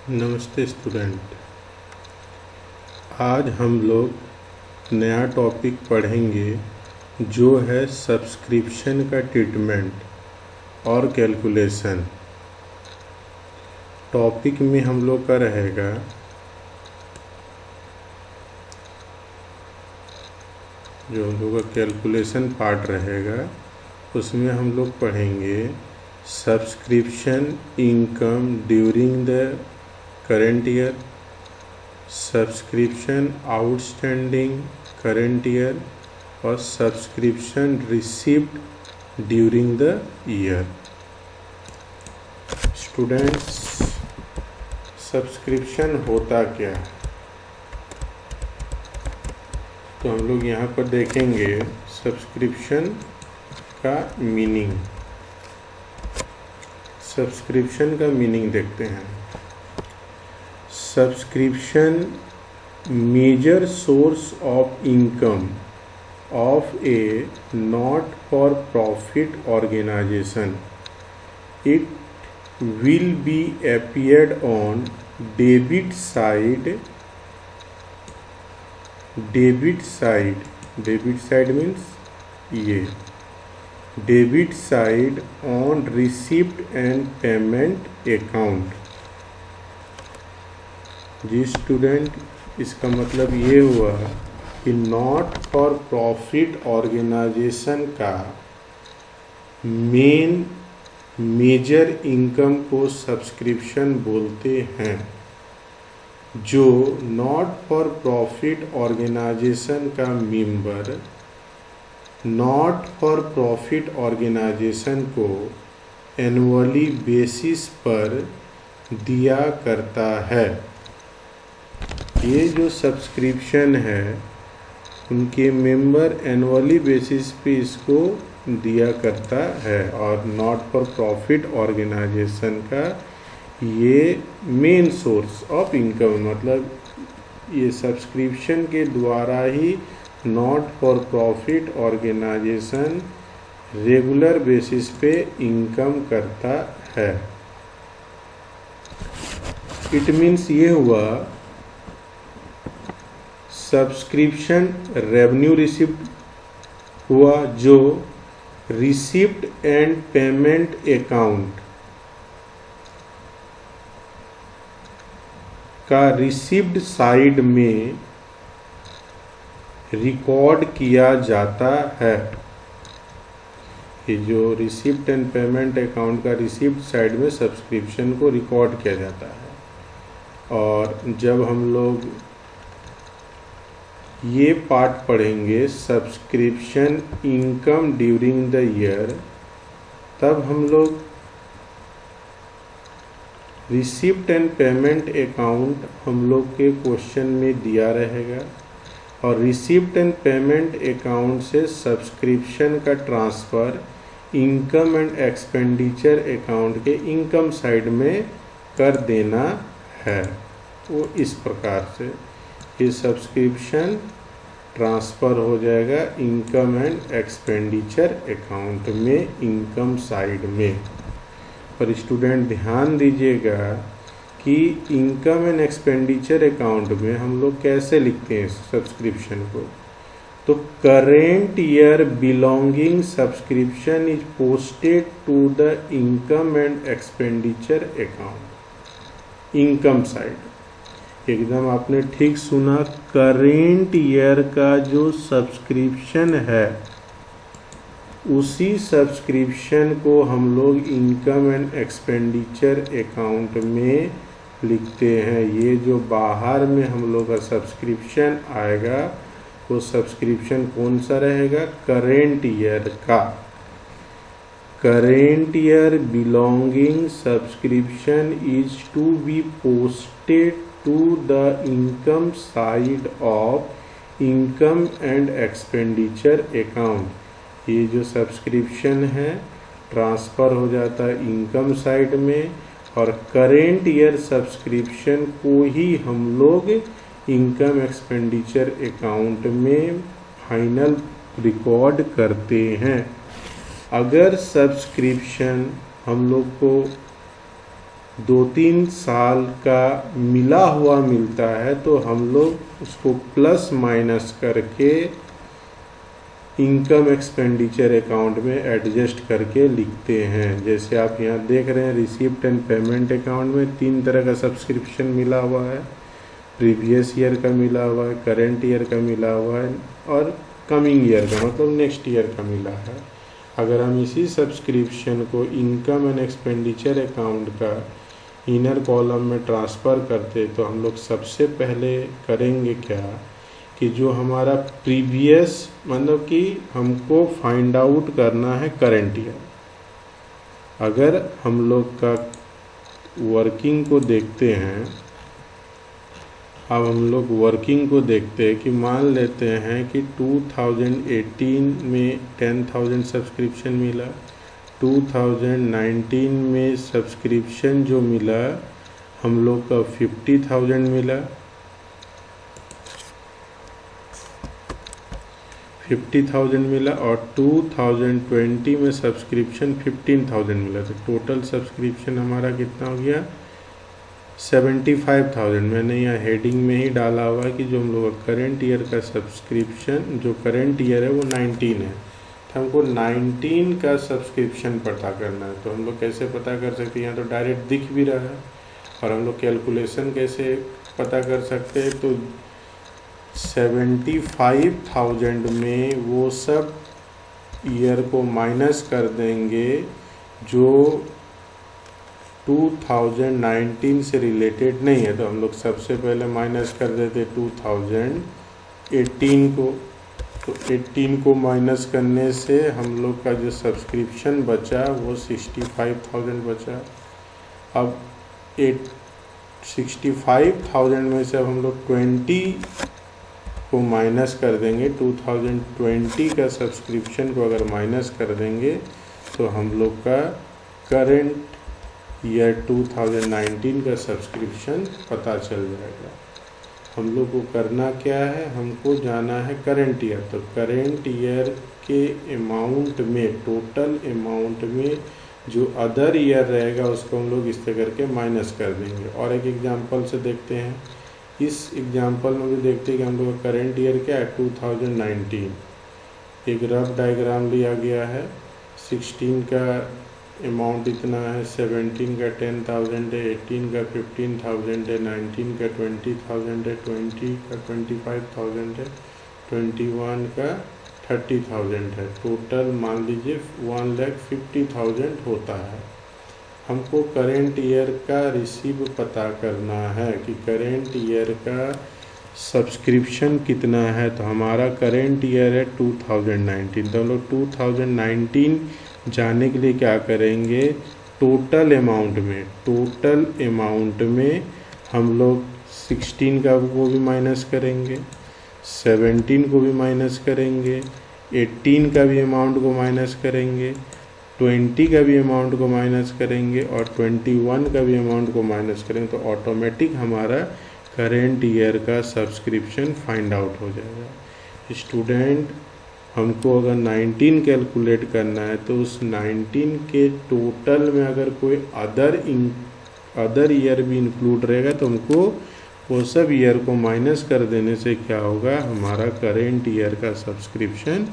नमस्ते स्टूडेंट। आज हम लोग नया टॉपिक पढ़ेंगे जो है सब्सक्रिप्शन का ट्रीटमेंट और कैलकुलेशन। टॉपिक में हम लोग का रहेगा जो हम लोग का कैलकुलेशन पार्ट रहेगा, उसमें हम लोग पढ़ेंगे subscription income during the current year, subscription outstanding current year और subscription received during the year. Students, subscription होता क्या है? तो हम लोग यहाँ पर देखेंगे सब्सक्रिप्शन का मीनिंग। सब्सक्रिप्शन का मीनिंग देखते हैं। Subscription major source of income of a not for profit organisation. It will be appeared on debit side means ये debit side on receipt and payment account। जी स्टूडेंट, इसका मतलब ये हुआ कि नॉट फॉर प्रॉफिट ऑर्गेनाइजेशन का major income को subscription बोलते हैं। जो नॉट फॉर प्रॉफिट ऑर्गेनाइजेशन का member not for profit organisation को एनुअली बेसिस पर दिया करता है। ये जो सब्सक्रिप्शन है उनके मेंबर एनुअली बेसिस पे इसको दिया करता है, और नॉट फॉर प्रॉफिट ऑर्गेनाइजेशन का ये मेन सोर्स ऑफ इनकम, मतलब ये सब्सक्रिप्शन के द्वारा ही not for profit organization regular basis पे इनकम करता है। इट मीन्स ये हुआ सब्सक्रिप्शन रेवेन्यू रिसिप्ट हुआ, जो रिसिप्ट एंड पेमेंट अकाउंट का रिसिप्ट साइड में रिकॉर्ड किया जाता है। ये जो रिसिप्ट एंड पेमेंट अकाउंट का रिसिप्ट साइड में सब्सक्रिप्शन को रिकॉर्ड किया जाता है। और जब हम लोग ये पार्ट पढ़ेंगे subscription income during the year, तब हम लोग रिसिप्ट एंड पेमेंट अकाउंट हम लोग के क्वेश्चन में दिया रहेगा, और रिसिप्ट एंड पेमेंट अकाउंट से सब्सक्रिप्शन का transfer income and expenditure account के इनकम साइड में कर देना है। वो इस प्रकार से ये सब्सक्रिप्शन ट्रांसफ़र हो जाएगा इनकम एंड एक्सपेंडिचर अकाउंट में, इनकम साइड में। पर स्टूडेंट ध्यान दीजिएगा कि इनकम एंड एक्सपेंडिचर अकाउंट में हम लोग कैसे लिखते हैं सब्सक्रिप्शन को। तो current year belonging subscription is posted to the income and expenditure account, income side. एकदम आपने ठीक सुना, करेंट ईयर का जो सब्सक्रिप्शन है उसी सब्सक्रिप्शन को हम लोग इनकम एंड एक्सपेंडिचर अकाउंट में लिखते हैं। ये जो बाहर में हम लोग का सब्सक्रिप्शन आएगा वो सब्सक्रिप्शन कौन सा रहेगा? करेंट ईयर का। Current year belonging subscription is to be posted to the income side of income and expenditure account। ये जो सब्सक्रिप्शन है ट्रांसफ़र हो जाता है इनकम साइड में, और करेंट ईयर सब्सक्रिप्शन को ही हम लोग इनकम एक्सपेंडिचर अकाउंट में फाइनल रिकॉर्ड करते हैं। अगर सब्सक्रिप्शन हम लोग को 2-3 साल का मिला हुआ मिलता है तो हम लोग उसको प्लस माइनस करके इनकम एक्सपेंडिचर अकाउंट में एडजस्ट करके लिखते हैं। जैसे आप यहाँ देख रहे हैं रिसीप्ट एंड पेमेंट अकाउंट में 3 तरह का सब्सक्रिप्शन मिला हुआ है, प्रीवियस ईयर का मिला हुआ है, करेंट ईयर का मिला हुआ है और कमिंग ईयर का मतलब नेक्स्ट ईयर का मिला है। अगर हम इसी सब्सक्रिप्शन को इनकम एंड एक्सपेंडिचर अकाउंट का इनर कॉलम में ट्रांसफ़र करते तो हम लोग सबसे पहले करेंगे क्या कि जो हमारा प्रीवियस मतलब कि हमको फाइंड आउट करना है करेंट ईयर। अगर हम लोग का वर्किंग को देखते हैं, अब हम लोग वर्किंग को देखते हैं कि मान लेते हैं कि 2018 में 10,000 सब्सक्रिप्शन मिला, 2019 में सब्सक्रिप्शन जो मिला हम लोग का 50,000 मिला, 50,000 मिला और 2020 में सब्सक्रिप्शन 15,000 मिला। तो टोटल सब्सक्रिप्शन हमारा कितना हो गया 75,000। मैंने यहाँ हेडिंग में ही डाला हुआ है कि जो हम लोग का करेंट ईयर का सब्सक्रिप्शन जो करेंट ईयर है वो 19 है, तो हमको 19 का सब्सक्रिप्शन पता करना है। तो हम लोग कैसे पता कर सकते हैं, यहाँ तो डायरेक्ट दिख भी रहा है और हम लोग कैलकुलेशन कैसे पता कर सकते हैं। तो 75,000 में वो सब ईयर को माइनस कर देंगे जो 2019 से रिलेटेड नहीं है। तो हम लोग सबसे पहले माइनस कर देते 2018 को। तो 18 को माइनस करने से हम लोग का जो सब्सक्रिप्शन बचा वो 65,000 बचा। अब 65,000 में से अब हम लोग 20 को माइनस कर देंगे। 2020 का सब्सक्रिप्शन को अगर माइनस कर देंगे तो हम लोग का करेंट ईयर 2019 का सब्सक्रिप्शन पता चल जाएगा। हम लोग को करना क्या है, हमको जाना है करेंट ईयर। तो करेंट ईयर के अमाउंट में, टोटल अमाउंट में जो अदर ईयर रहेगा उसको हम लोग इस तरह करके माइनस कर देंगे। और एक एग्जांपल से देखते हैं, इस एग्जांपल में भी देखते हैं कि हम लोग का करेंट ईयर क्या है 2019। एक रफ डायग्राम लिया गया है। 16 का अमाउंट इतना है, 17 का 10,000 है, 18 का 15,000 है, 19 का 20,000 है, 20 का 25,000 है, 21 का 30,000 है। टोटल मान लीजिए 1,50,000 होता है। हमको करेंट ईयर का रिसीव पता करना है कि करेंट ईयर का सब्सक्रिप्शन कितना है। तो हमारा करेंट ईयर है 2019। तो हम लोग 2019 जाने के लिए क्या करेंगे, टोटल अमाउंट में हम लोग 16 का को भी माइनस करेंगे, 17 को भी माइनस करेंगे, 18 का भी अमाउंट को माइनस करेंगे, 20 का भी अमाउंट को माइनस करेंगे और 21 का भी अमाउंट को माइनस करेंगे। तो ऑटोमेटिक हमारा करेंट ईयर का सब्सक्रिप्शन फाइंड आउट हो जाएगा। स्टूडेंट, हमको अगर 19 कैलकुलेट करना है तो उस 19 के टोटल में अगर कोई अदर ईयर भी इंक्लूड रहेगा तो हमको वो सब ईयर को माइनस कर देने से क्या होगा, हमारा करेंट ईयर का सब्सक्रिप्शन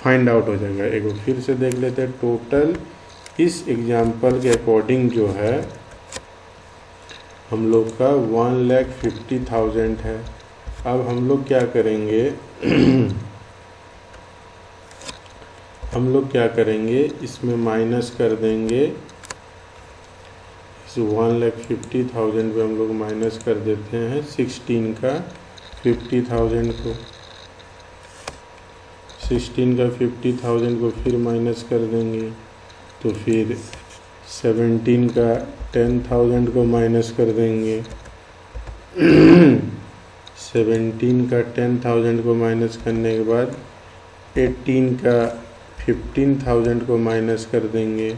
फाइंड आउट हो जाएगा। एक बार फिर से देख लेते हैं। टोटल इस एग्जांपल के अकॉर्डिंग जो है हम लोग का 1,50,000 है। अब हम लोग क्या करेंगे, इसमें माइनस कर देंगे। इस 1,50,000 पे हम लोग माइनस कर देते हैं 16 का 50,000 को, 16 का 50,000 को फिर माइनस कर देंगे। तो फिर 17 का 10,000 को माइनस कर देंगे। 17 का 10,000 को माइनस करने के बाद 18 का 15,000 को माइनस कर देंगे।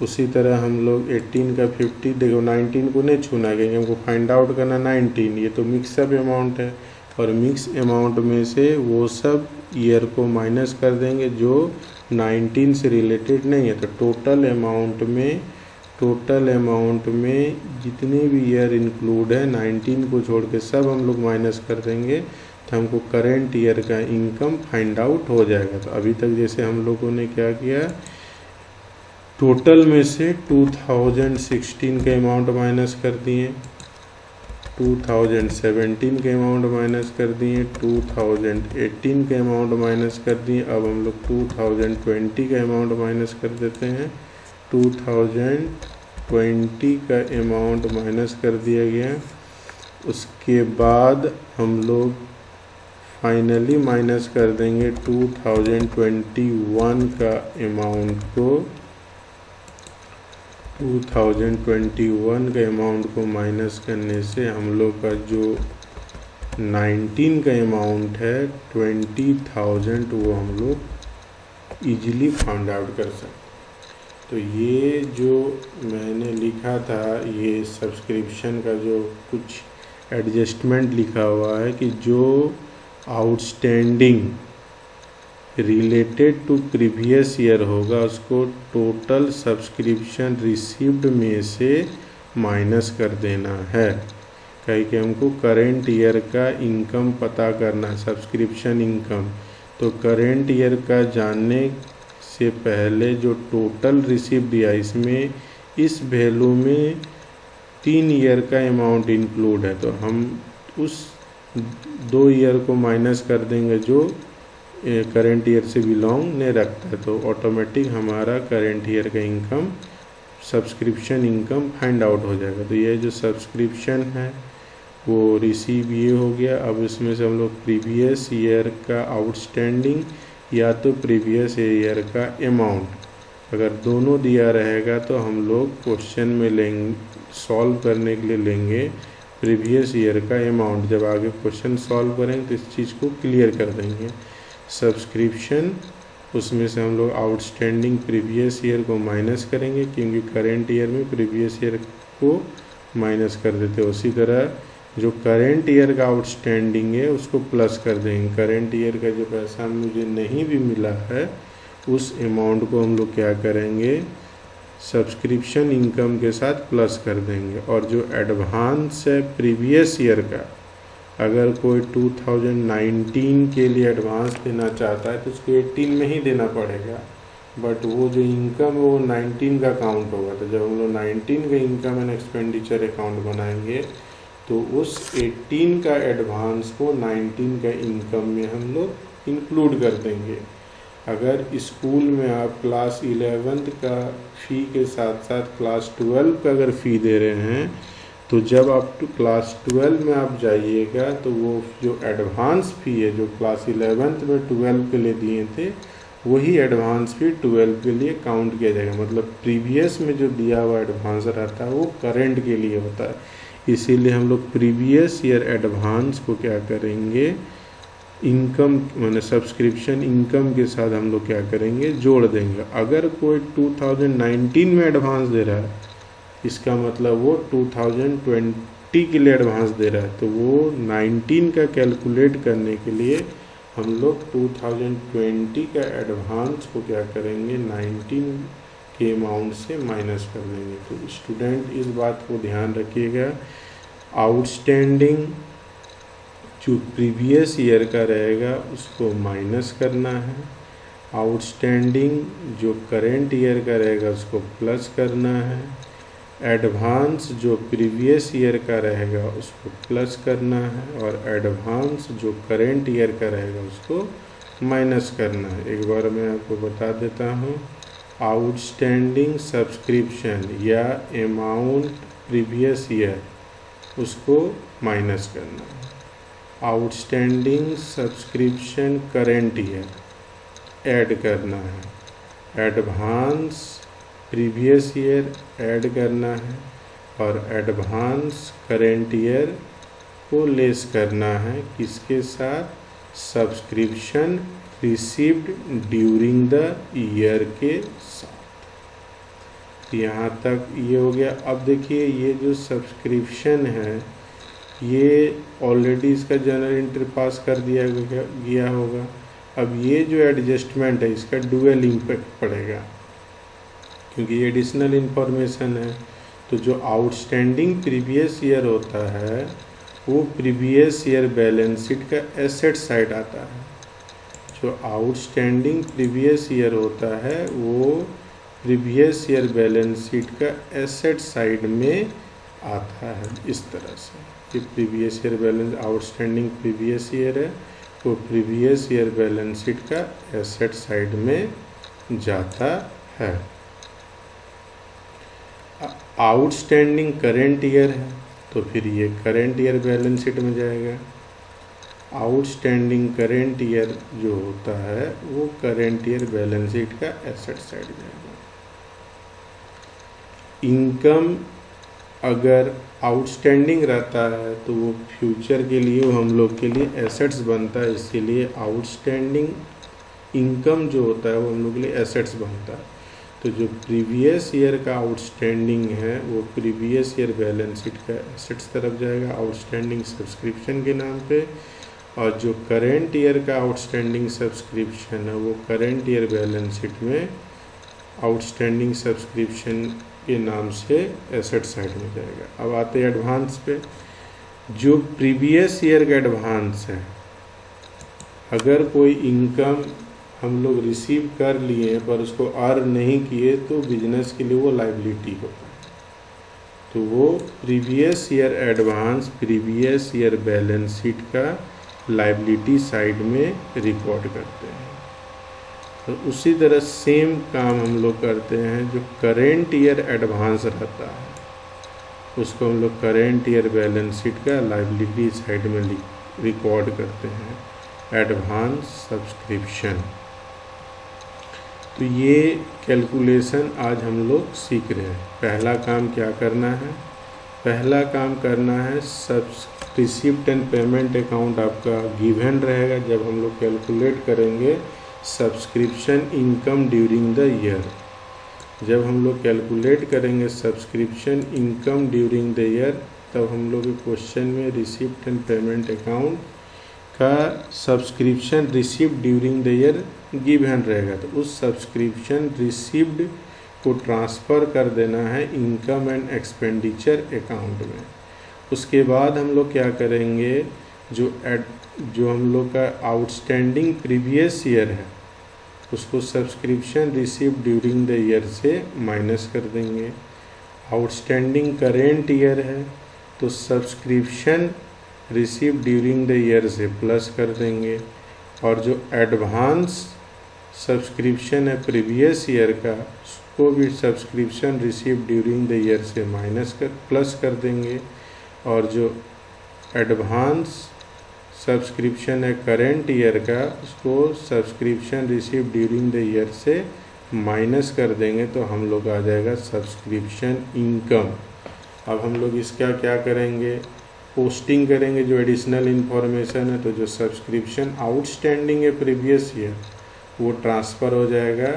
उसी तरह हम लोग 18 का 50, देखो 19 को नहीं छूना है क्योंकि हमको फाइंड आउट करना 19। ये तो मिक्सअप अमाउंट है और मिक्स अमाउंट में से वो सब ईयर को माइनस कर देंगे जो 19 से रिलेटेड नहीं है। तो टोटल अमाउंट में टोटल अमाउंट में जितने भी ईयर इंक्लूड है 19 को छोड़ के सब हम लोग माइनस कर देंगे तो हमको करेंट ईयर का इनकम फाइंड आउट हो जाएगा। तो अभी तक जैसे हम लोगों ने क्या किया, टोटल में से 2016 के अमाउंट माइनस कर दिए, 2017 के अमाउंट माइनस कर दिए, 2018 के अमाउंट माइनस कर दिए। अब हम लोग 2020 का अमाउंट माइनस कर देते हैं। 2020 का अमाउंट माइनस कर दिया गया। उसके बाद हम लोग फाइनली माइनस कर देंगे 2021 का अमाउंट को। 2021 के अमाउंट को माइनस करने से हम लोग का जो 19 का अमाउंट है 20,000 वो हम लोग इजीली फाइंड आउट कर सकते। तो ये जो मैंने लिखा था, ये सब्सक्रिप्शन का जो कुछ एडजस्टमेंट लिखा हुआ है कि जो outstanding related to previous year होगा उसको टोटल सब्सक्रिप्शन रिसीव्ड में से माइनस कर देना है। कहीं कि हमको करेंट ईयर का इनकम पता करना है, सब्सक्रिप्शन इनकम। तो करेंट ईयर का जानने से पहले जो टोटल रिसीव्ड दिया, इसमें इस वैल्यू में 3 ईयर का अमाउंट इंक्लूड है। तो हम उस 2 ईयर को माइनस कर देंगे जो करेंट ईयर से बिलोंग नहीं रखता है। तो ऑटोमेटिक हमारा करेंट ईयर का income subscription income find out हो जाएगा। तो ये जो सब्सक्रिप्शन है वो रिसीव ये हो गया। अब इसमें से हम लोग प्रीवियस ईयर का आउटस्टैंडिंग या तो प्रीवियस ईयर का अमाउंट, अगर दोनों दिया रहेगा तो हम लोग क्वेश्चन में लेंगे, सॉल्व करने के लिए लेंगे प्रीवियस ईयर का अमाउंट। जब आगे क्वेश्चन सॉल्व करेंगे तो इस चीज़ को क्लियर कर देंगे। सब्सक्रिप्शन, उसमें से हम लोग आउटस्टैंडिंग प्रीवियस ईयर को माइनस करेंगे क्योंकि करेंट ईयर में प्रीवियस ईयर को माइनस कर देते हैं। उसी तरह जो करेंट ईयर का आउटस्टैंडिंग है उसको प्लस कर देंगे। करेंट ईयर का जो पैसा मुझे नहीं भी मिला है उस अमाउंट को हम लोग क्या करेंगे, सब्सक्रिप्शन इनकम के साथ प्लस कर देंगे। और जो एडवांस है प्रीवियस ईयर का, अगर कोई 2019 के लिए एडवांस देना चाहता है तो उसको 18 में ही देना पड़ेगा, बट वो जो इनकम है वो 19 का काउंट होगा। तो जब हम लोग 19 का इनकम एंड एक्सपेंडिचर अकाउंट बनाएंगे तो उस 18 का एडवांस को 19 का इनकम में हम लोग इंक्लूड कर देंगे। अगर स्कूल में आप क्लास 11th का फ़ी के साथ साथ क्लास 12 का अगर फ़ी दे रहे हैं तो जब आप क्लास 12 में आप जाइएगा तो वो जो एडवांस फ़ी है जो क्लास 11th में 12 के लिए दिए थे वही एडवांस फ़ी 12 के लिए काउंट किया जाएगा। मतलब प्रीवियस में जो दिया हुआ एडवांस रहता है वो करेंट के लिए होता है। इसीलिए हम लोग प्रीवियस ईयर एडवांस को क्या करेंगे, इनकम माने सब्सक्रिप्शन इनकम के साथ हम लोग क्या करेंगे, जोड़ देंगे। अगर कोई 2019 में एडवांस दे रहा है, इसका मतलब वो 2020 के लिए एडवांस दे रहा है, तो वो 19 का कैलकुलेट करने के लिए हम लोग 2020 का एडवांस को क्या करेंगे, 19 के अमाउंट से माइनस कर देंगे। तो स्टूडेंट इस बात को ध्यान रखिएगा, आउटस्टैंडिंग जो प्रीवियस ईयर का रहेगा उसको माइनस करना है, आउटस्टैंडिंग जो करेंट ईयर का रहेगा उसको प्लस करना है, एडवांस जो प्रीवियस ईयर का रहेगा उसको प्लस करना है, और एडवांस जो करेंट ईयर का रहेगा उसको माइनस करना है। एक बार मैं आपको बता देता हूँ, आउटस्टैंडिंग सब्सक्रिप्शन या अमाउंट प्रीवियस ईयर उसको माइनस करना है, outstanding subscription current year add करना है, एडवांस प्रीवियस ईयर ऐड करना है, और एडवांस करेंट ईयर को लेस करना है किसके साथ, subscription received during the year के साथ। यहाँ तक ये हो गया। अब देखिए ये जो सब्सक्रिप्शन है ये ऑलरेडी इसका जनरल एंट्री पास कर दिया गया होगा। अब ये जो एडजस्टमेंट है इसका डुअल इम्पैक्ट पड़ेगा, क्योंकि ये एडिशनल इन्फॉर्मेशन है। तो जो आउटस्टैंडिंग प्रीवियस ईयर होता है वो प्रीवियस ईयर बैलेंस शीट का एसेट साइड आता है। जो आउटस्टैंडिंग प्रीवियस ईयर होता है वो प्रीवियस ईयर बैलेंस शीट का एसेट साइड में आता है। इस तरह से कि previous year balance outstanding previous year है वो प्रीवियस ईयर बैलेंस शीट का एसेट साइड में जाता है। आउटस्टैंडिंग करेंट ईयर है तो फिर ये करेंट ईयर बैलेंस शीट में जाएगा। आउटस्टैंडिंग करेंट ईयर जो होता है वो करेंट ईयर बैलेंस शीट का एसेट साइड जाएगा। इनकम अगर आउटस्टैंडिंग रहता है तो वो फ्यूचर के लिए हम लोग के लिए एसेट्स बनता है, इसीलिए आउटस्टैंडिंग इनकम जो होता है वो हम लोग के लिए एसेट्स बनता है। तो जो प्रीवियस ईयर का आउटस्टैंडिंग है वो प्रीवियस ईयर बैलेंस शीट का एसेट्स तरफ जाएगा आउटस्टैंडिंग सब्सक्रिप्शन के नाम पे, और जो करेंट ईयर का आउटस्टैंडिंग सब्सक्रिप्शन है वो करेंट ईयर बैलेंस शीट में आउटस्टैंडिंग सब्सक्रिप्शन के नाम से एसेट साइड में जाएगा। अब आते हैं एडवांस पे। जो प्रीवियस ईयर का एडवांस है, अगर कोई इनकम हम लोग रिसीव कर लिए पर उसको अर्न नहीं किए तो बिजनेस के लिए वो लायबिलिटी होता है। तो वो previous year advance previous year balance sheet का लायबिलिटी साइड में रिकॉर्ड करते हैं। तो उसी तरह सेम काम हम लोग करते हैं। जो करेंट ईयर एडवांस रहता है उसको हम लोग करेंट ईयर बैलेंस शीट का लायबिलिटी साइड में रिकॉर्ड करते हैं एडवांस सब्सक्रिप्शन। तो ये कैलकुलेशन आज हम लोग सीख रहे हैं। पहला काम क्या करना है? पहला काम करना है रिसिप्ट एंड पेमेंट अकाउंट आपका गिवन रहेगा जब हम लोग कैलकुलेट करेंगे subscription income during the year. जब हम लोग कैलकुलेट करेंगे subscription income during the year तब हम लोग क्वेश्चन में रिसिप्ट एंड पेमेंट अकाउंट का subscription receipt during the year given रहेगा। तो उस सब्सक्रिप्शन रिसिप्ट को ट्रांसफ़र कर देना है इनकम एंड एक्सपेंडिचर अकाउंट में। उसके बाद हम लोग क्या करेंगे, जो हम लोग का आउटस्टैंडिंग प्रीवियस ईयर है उसको subscription receive during the year से माइनस कर देंगे। आउटस्टैंडिंग करेंट ईयर है तो subscription receive during the year से प्लस कर देंगे, और जो एडवांस सब्सक्रिप्शन है प्रीवियस ईयर का उसको भी subscription receive during the year से प्लस कर देंगे, और जो एडवांस सब्सक्रिप्शन है करेंट ईयर का उसको subscription receive during the year से माइनस कर देंगे। तो हम लोग आ जाएगा सब्सक्रिप्शन इनकम। अब हम लोग इसका क्या करेंगे, पोस्टिंग करेंगे जो एडिशनल इन्फॉर्मेशन है। तो जो सब्सक्रिप्शन आउटस्टैंडिंग है प्रीवियस ईयर वो ट्रांसफ़र हो जाएगा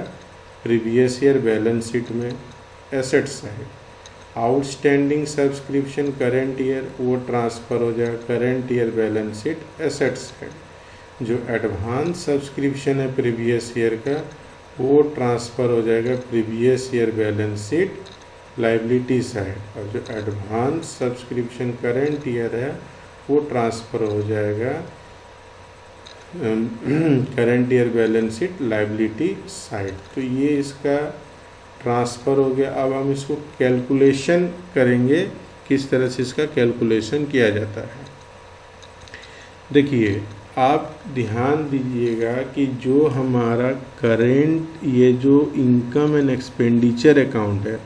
प्रीवियस ईयर बैलेंस शीट में asset side. Outstanding subscription current year वो ट्रांसफ़र हो जाएगा current year balance sheet asset side. जो एडवांस सब्सक्रिप्शन है प्रीवियस ईयर का वो ट्रांसफ़र हो जाएगा previous year balance sheet liability side, और जो एडवांस सब्सक्रिप्शन करेंट ईयर है वो ट्रांसफ़र हो जाएगा current year balance sheet liability side. तो ये इसका ट्रांसफ़र हो गया। अब हम इसको कैलकुलेशन करेंगे, किस तरह से इसका कैलकुलेशन किया जाता है। देखिए आप ध्यान दीजिएगा कि जो हमारा करेंट ये जो इनकम एंड एक्सपेंडिचर अकाउंट है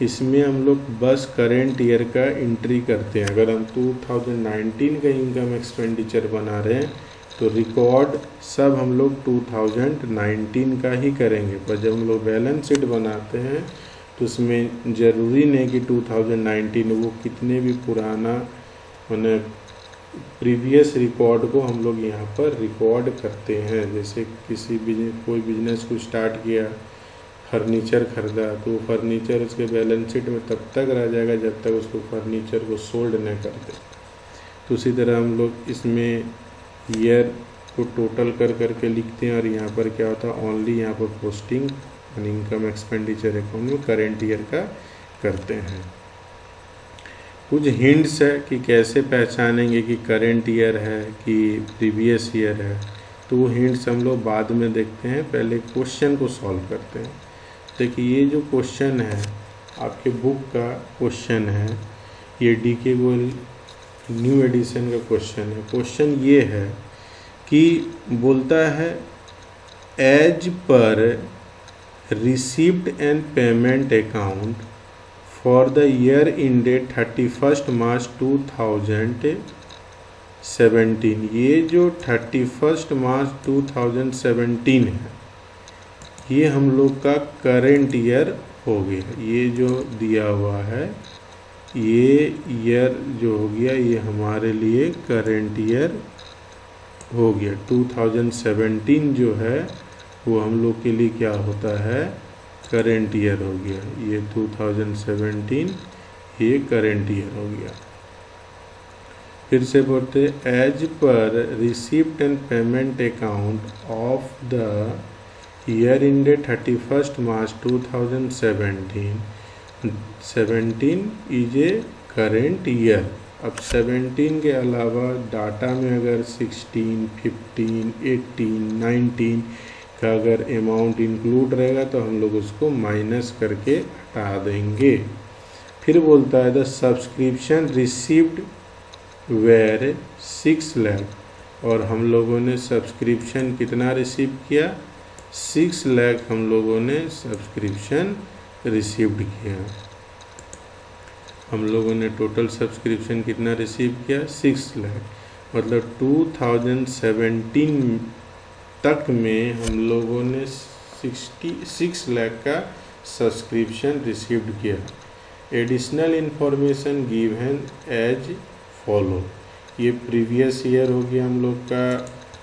इसमें हम लोग बस करेंट ईयर का एंट्री करते हैं। अगर हम 2019 का इनकम एक्सपेंडिचर बना रहे हैं तो रिकॉर्ड सब हम लोग 2019 का ही करेंगे, पर जब हम लोग बैलेंस शीट बनाते हैं तो उसमें ज़रूरी नहीं कि 2019 वो कितने भी पुराना मैंने प्रीवियस रिकॉर्ड को हम लोग यहाँ पर रिकॉर्ड करते हैं। जैसे कोई बिजनेस को स्टार्ट किया, फर्नीचर खरीदा, तो फर्नीचर उसके बैलेंस शीट में तब तक रह जाएगा जब तक उसको फर्नीचर को सोल्ड न कर दे। तो उसी तरह हम लोग इसमें ईयर को टोटल कर करके लिखते हैं, और यहाँ पर क्या होता है ओनली यहाँ पर पोस्टिंग यानी इनकम एक्सपेंडिचर अकाउंट में करेंट ईयर का करते हैं। कुछ हिंट्स है कि कैसे पहचानेंगे कि करेंट ईयर है कि प्रीवियस ईयर है, तो वो हिंट्स हम लोग बाद में देखते हैं, पहले क्वेश्चन को सॉल्व करते हैं। देखिए ये जो क्वेश्चन है आपके बुक का क्वेश्चन है, ये डीके गोयल न्यू एडिशन का क्वेश्चन है। क्वेश्चन ये है कि बोलता है as per received and payment account for the year ended 31 March 2017। ये जो 31 मार्च 2017 है ये हम लोग का करेंट ईयर हो गया। ये जो दिया हुआ है ये ईयर जो हो गया ये हमारे लिए करेंट ईयर हो गया। 2017 जो है वो हम लोग के लिए क्या होता है, करेंट ईयर हो गया। ये 2017 ये करेंट ईयर हो गया। फिर से बोलते as per receipt and payment account of the year ended 31 March 2017 is a current year. अब 17 के अलावा डाटा में अगर 16, 15, 18, 19 का अगर अमाउंट इंक्लूड रहेगा तो हम लोग उसको माइनस करके हटा देंगे। फिर बोलता है the subscription received were 6 lakh, और हम लोगों ने सब्सक्रिप्शन कितना रिसीव किया, 6 लाख हम लोगों ने सब्सक्रिप्शन रिसीव्ड किया। हम लोगों ने टोटल सब्सक्रिप्शन कितना रिसीव किया, 6 लाख। मतलब 2017 तक में हम लोगों ने 66 लाख का सब्सक्रिप्शन रिसीव्ड किया। Additional information given as follow. ये प्रीवियस ईयर हो गया हम लोग का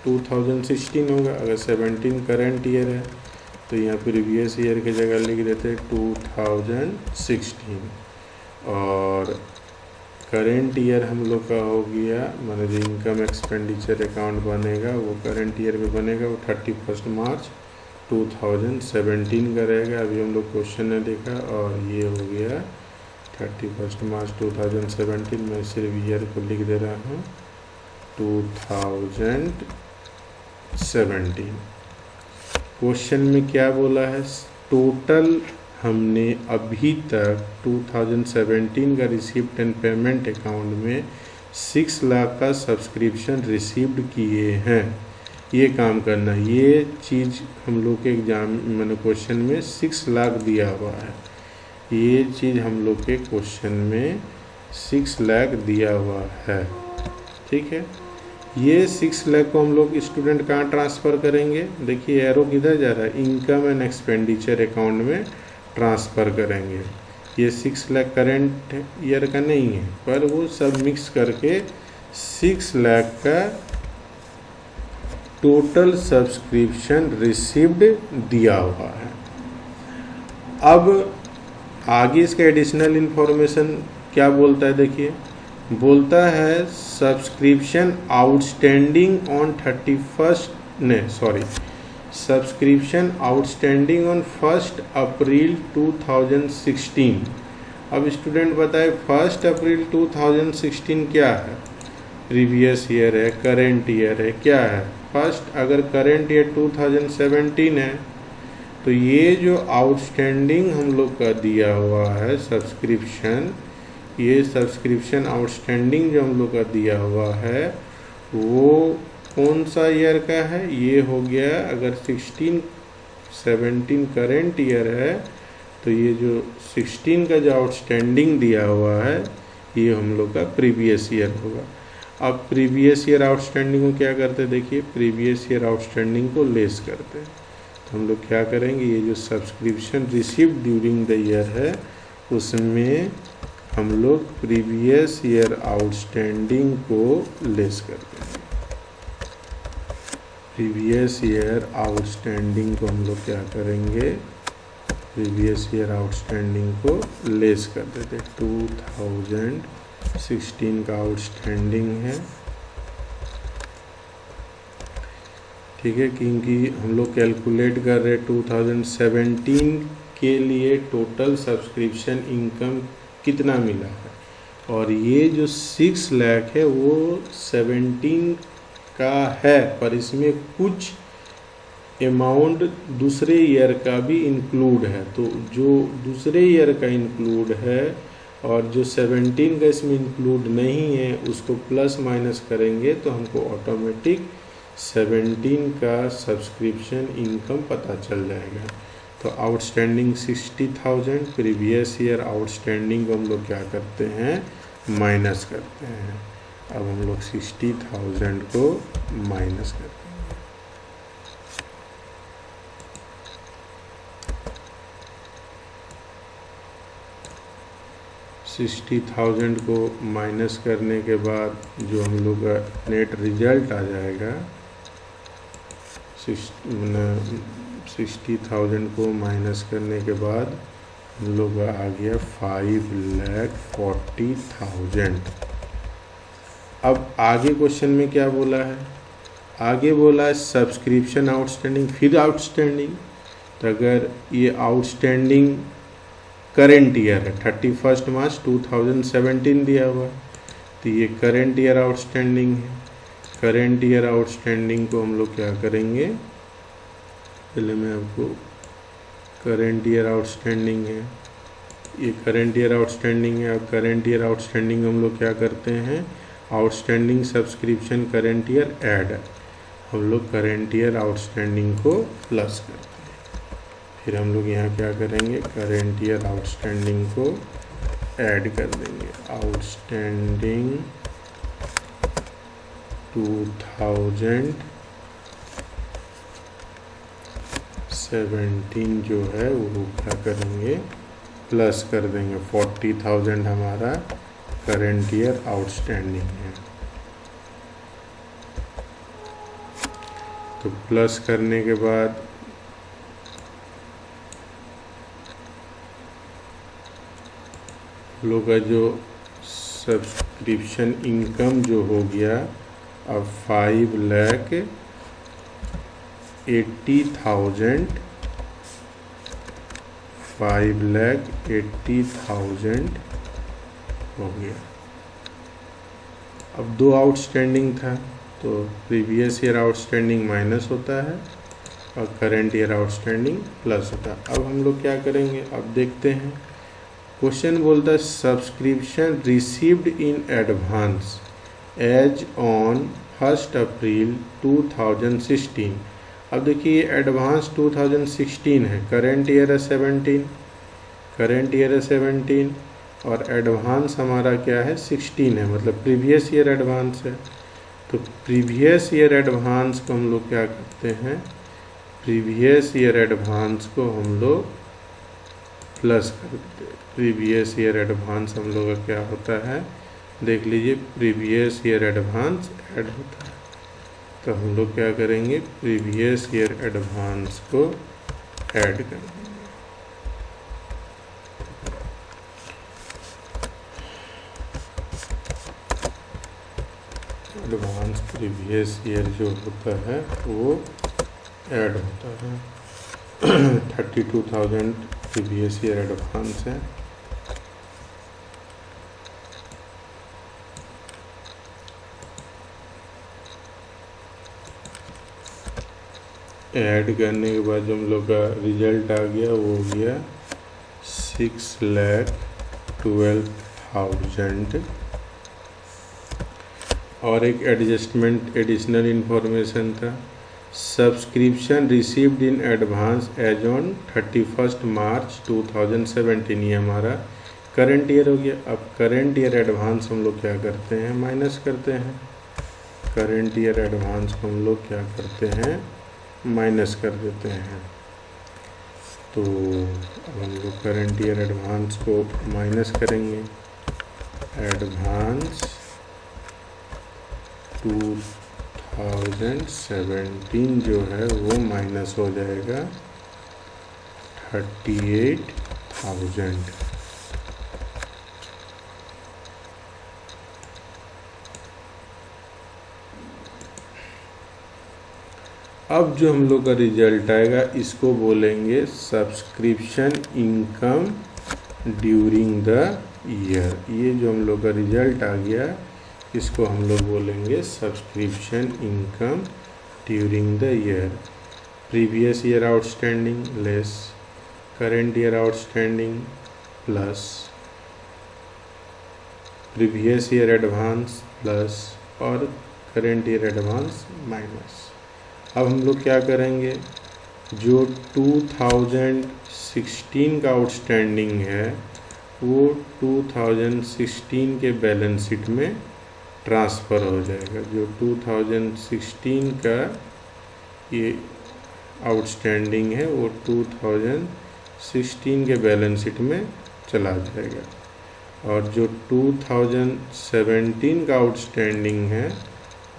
2016 होगा। अगर 17 करंट ईयर है तो यहाँ प्रीवियस ईयर की जगह लिख देते हैं 2016, और करेंट ईयर हम लोग का हो गया, माने जो इनकम एक्सपेंडिचर अकाउंट बनेगा वो करेंट ईयर में बनेगा, वो 31 मार्च 2017 का रहेगा। अभी हम लोग क्वेश्चन ने देखा और ये हो गया 31 मार्च 2017। मैं सिर्फ ईयर को लिख दे रहा हूँ 2017। क्वेश्चन में क्या बोला है, टोटल हमने अभी तक 2017 का रिसीप्ट एंड पेमेंट अकाउंट में 6 लाख का सब्सक्रिप्शन रिसीव्ड किए हैं। ये काम करना, ये चीज़ हम लोग के एग्जाम मैंने क्वेश्चन में 6 लाख दिया हुआ है। ये चीज़ हम लोग के क्वेश्चन में 6 लाख दिया हुआ है, ठीक है। ये 6 लाख को हम लोग स्टूडेंट कहाँ ट्रांसफ़र करेंगे, देखिए एरो किधर जा रहा है, इनकम एंड एक्सपेंडिचर अकाउंट में ट्रांसफ़र करेंगे। ये 6 लाख करेंट ईयर का नहीं है, पर वो सब मिक्स करके 6 लाख का टोटल सब्सक्रिप्शन रिसीव्ड दिया हुआ है। अब आगे इसका एडिशनल इन्फॉर्मेशन क्या बोलता है, देखिए बोलता है subscription outstanding on subscription outstanding on 1 April 2016। अब स्टूडेंट बताए 1 अप्रैल 2016 क्या है, प्रीवियस ईयर है, करेंट ईयर है, क्या है। फर्स्ट अगर करेंट ईयर 2017 है तो ये जो आउटस्टैंडिंग हम लोग का दिया हुआ है सब्सक्रिप्शन, ये सब्सक्रिप्शन आउटस्टैंडिंग जो हम लोग का दिया हुआ है वो कौन सा ईयर का है, ये हो गया अगर 17 करेंट ईयर है तो ये जो 16 का जो आउटस्टैंडिंग दिया हुआ है ये हम लोग का प्रीवियस ईयर होगा। अब प्रीवियस ईयर आउटस्टैंडिंग को क्या करते हैं, देखिए प्रीवियस ईयर आउटस्टैंडिंग को लेस करते हैं। तो हम लोग क्या करेंगे, ये जो subscription received during the year है उसमें हम लोग प्रीवियस ईयर आउटस्टैंडिंग को लेस करते हैं। प्रीवियस ईयर आउटस्टैंडिंग को हम लोग क्या करेंगे, प्रीवियस ईयर आउटस्टैंडिंग को लेस कर देते। 2016 का आउटस्टैंडिंग है, ठीक है, क्योंकि हम लोग कैलकुलेट कर रहे 2017 के लिए टोटल सब्सक्रिप्शन इनकम कितना मिला है, और ये जो 6 लाख है वो 17 का है, पर इसमें कुछ अमाउंट दूसरे ईयर का भी इंक्लूड है। तो जो दूसरे ईयर का इंक्लूड है और जो 17 का इसमें इंक्लूड नहीं है उसको प्लस माइनस करेंगे तो हमको ऑटोमेटिक 17 का सब्सक्रिप्शन इनकम पता चल जाएगा। तो आउटस्टैंडिंग 60,000, प्रीवियस ईयर आउटस्टैंडिंग को हम लोग क्या करते हैं, माइनस करते हैं। अब हम लोग 60,000 को माइनस करते हैं। 60,000 को माइनस करने के बाद जो हम लोग का नेट रिजल्ट आ जाएगा, 60,000 को माइनस करने के बाद हम लोग का आ गया 5,40,000। अब आगे क्वेश्चन में क्या बोला है, आगे बोला है सब्सक्रिप्शन आउटस्टैंडिंग फिर आउटस्टैंडिंग। तो अगर ये आउटस्टैंडिंग करेंट ईयर है, 31 मार्च 2017 दिया हुआ, तो ये करेंट ईयर आउटस्टैंडिंग है। करेंट ईयर आउटस्टैंडिंग को हम लोग क्या करेंगे, पहले मैं आपको करेंट ईयर आउटस्टैंडिंग है, ये करेंट ईयर आउटस्टैंडिंग है। अब करेंट ईयर आउटस्टैंडिंग हम लोग क्या करते हैं, outstanding subscription current year add, हम लोग करेंट ईयर आउटस्टैंडिंग को प्लस करते हैं। फिर हम लोग यहाँ क्या करेंगे, करेंट ईयर आउटस्टैंडिंग को ऐड कर देंगे। आउटस्टैंडिंग 2017 जो है वो क्या करेंगे, प्लस कर देंगे। 40,000 हमारा करेंट ईयर आउटस्टैंडिंग है, तो प्लस करने के बाद लोग का जो सब्सक्रिप्शन इनकम जो हो गया, अब 5,80,000 हो गया। अब दो आउटस्टैंडिंग था, तो प्रीवियस ईयर आउटस्टैंडिंग माइनस होता है और करेंट ईयर आउटस्टैंडिंग प्लस होता है। अब हम लोग क्या करेंगे, अब देखते हैं। क्वेश्चन बोलता है subscription received in advance as on 1 April 2016। अब देखिए एडवांस 2016 है, करेंट ईयर है 17, करेंट ईयर है 17 और एडवांस हमारा क्या है 16 है, मतलब प्रीवियस ईयर एडवांस है। तो प्रीवियस ईयर एडवांस को हम लोग क्या करते हैं, प्रीवियस ईयर एडवांस को हम लोग प्लस कर देते हैं। प्रीवियस ईयर एडवांस हम लोग का क्या होता है, देख लीजिए, प्रीवियस ईयर एडवांस ऐड होता है। तो हम लोग क्या करेंगे, प्रीवियस ईयर एडवांस को ऐड कर देंगे। एडवांस प्रीवियस ईयर जो होता है वो ऐड होता है। 32,000 प्रीवियस ईयर एडवांस है। ऐड करने के बाद जो हम लोग का रिजल्ट आ गया वो हो गया 6,12,000। और एक एडजस्टमेंट एडिशनल इन्फॉर्मेशन था, subscription received in advance as on 31 March 2017, ये हमारा करंट ईयर हो गया। अब करंट ईयर एडवांस हम लोग क्या करते हैं, माइनस करते हैं। करंट ईयर एडवांस को हम लोग क्या करते हैं, माइनस कर देते हैं। तो अब हम लोग करंट ईयर एडवांस को माइनस करेंगे। एडवांस 2017 जो है वो माइनस हो जाएगा 38,000। अब जो हम लोग का रिजल्ट आएगा इसको बोलेंगे subscription income during the year. ये जो हम लोग का रिजल्ट आ गया इसको हम लोग बोलेंगे subscription income during the year. Previous year outstanding less current year outstanding plus previous year advance plus और करेंट ईयर एडवांस माइनस। अब हम लोग क्या करेंगे, जो 2016 का आउटस्टैंडिंग है वो 2016 के बैलेंस शीट में ट्रांसफ़र हो जाएगा। जो 2016 का ये आउटस्टैंडिंग है वो 2016 के बैलेंस शीट में चला जाएगा, और जो 2017 का आउटस्टैंडिंग है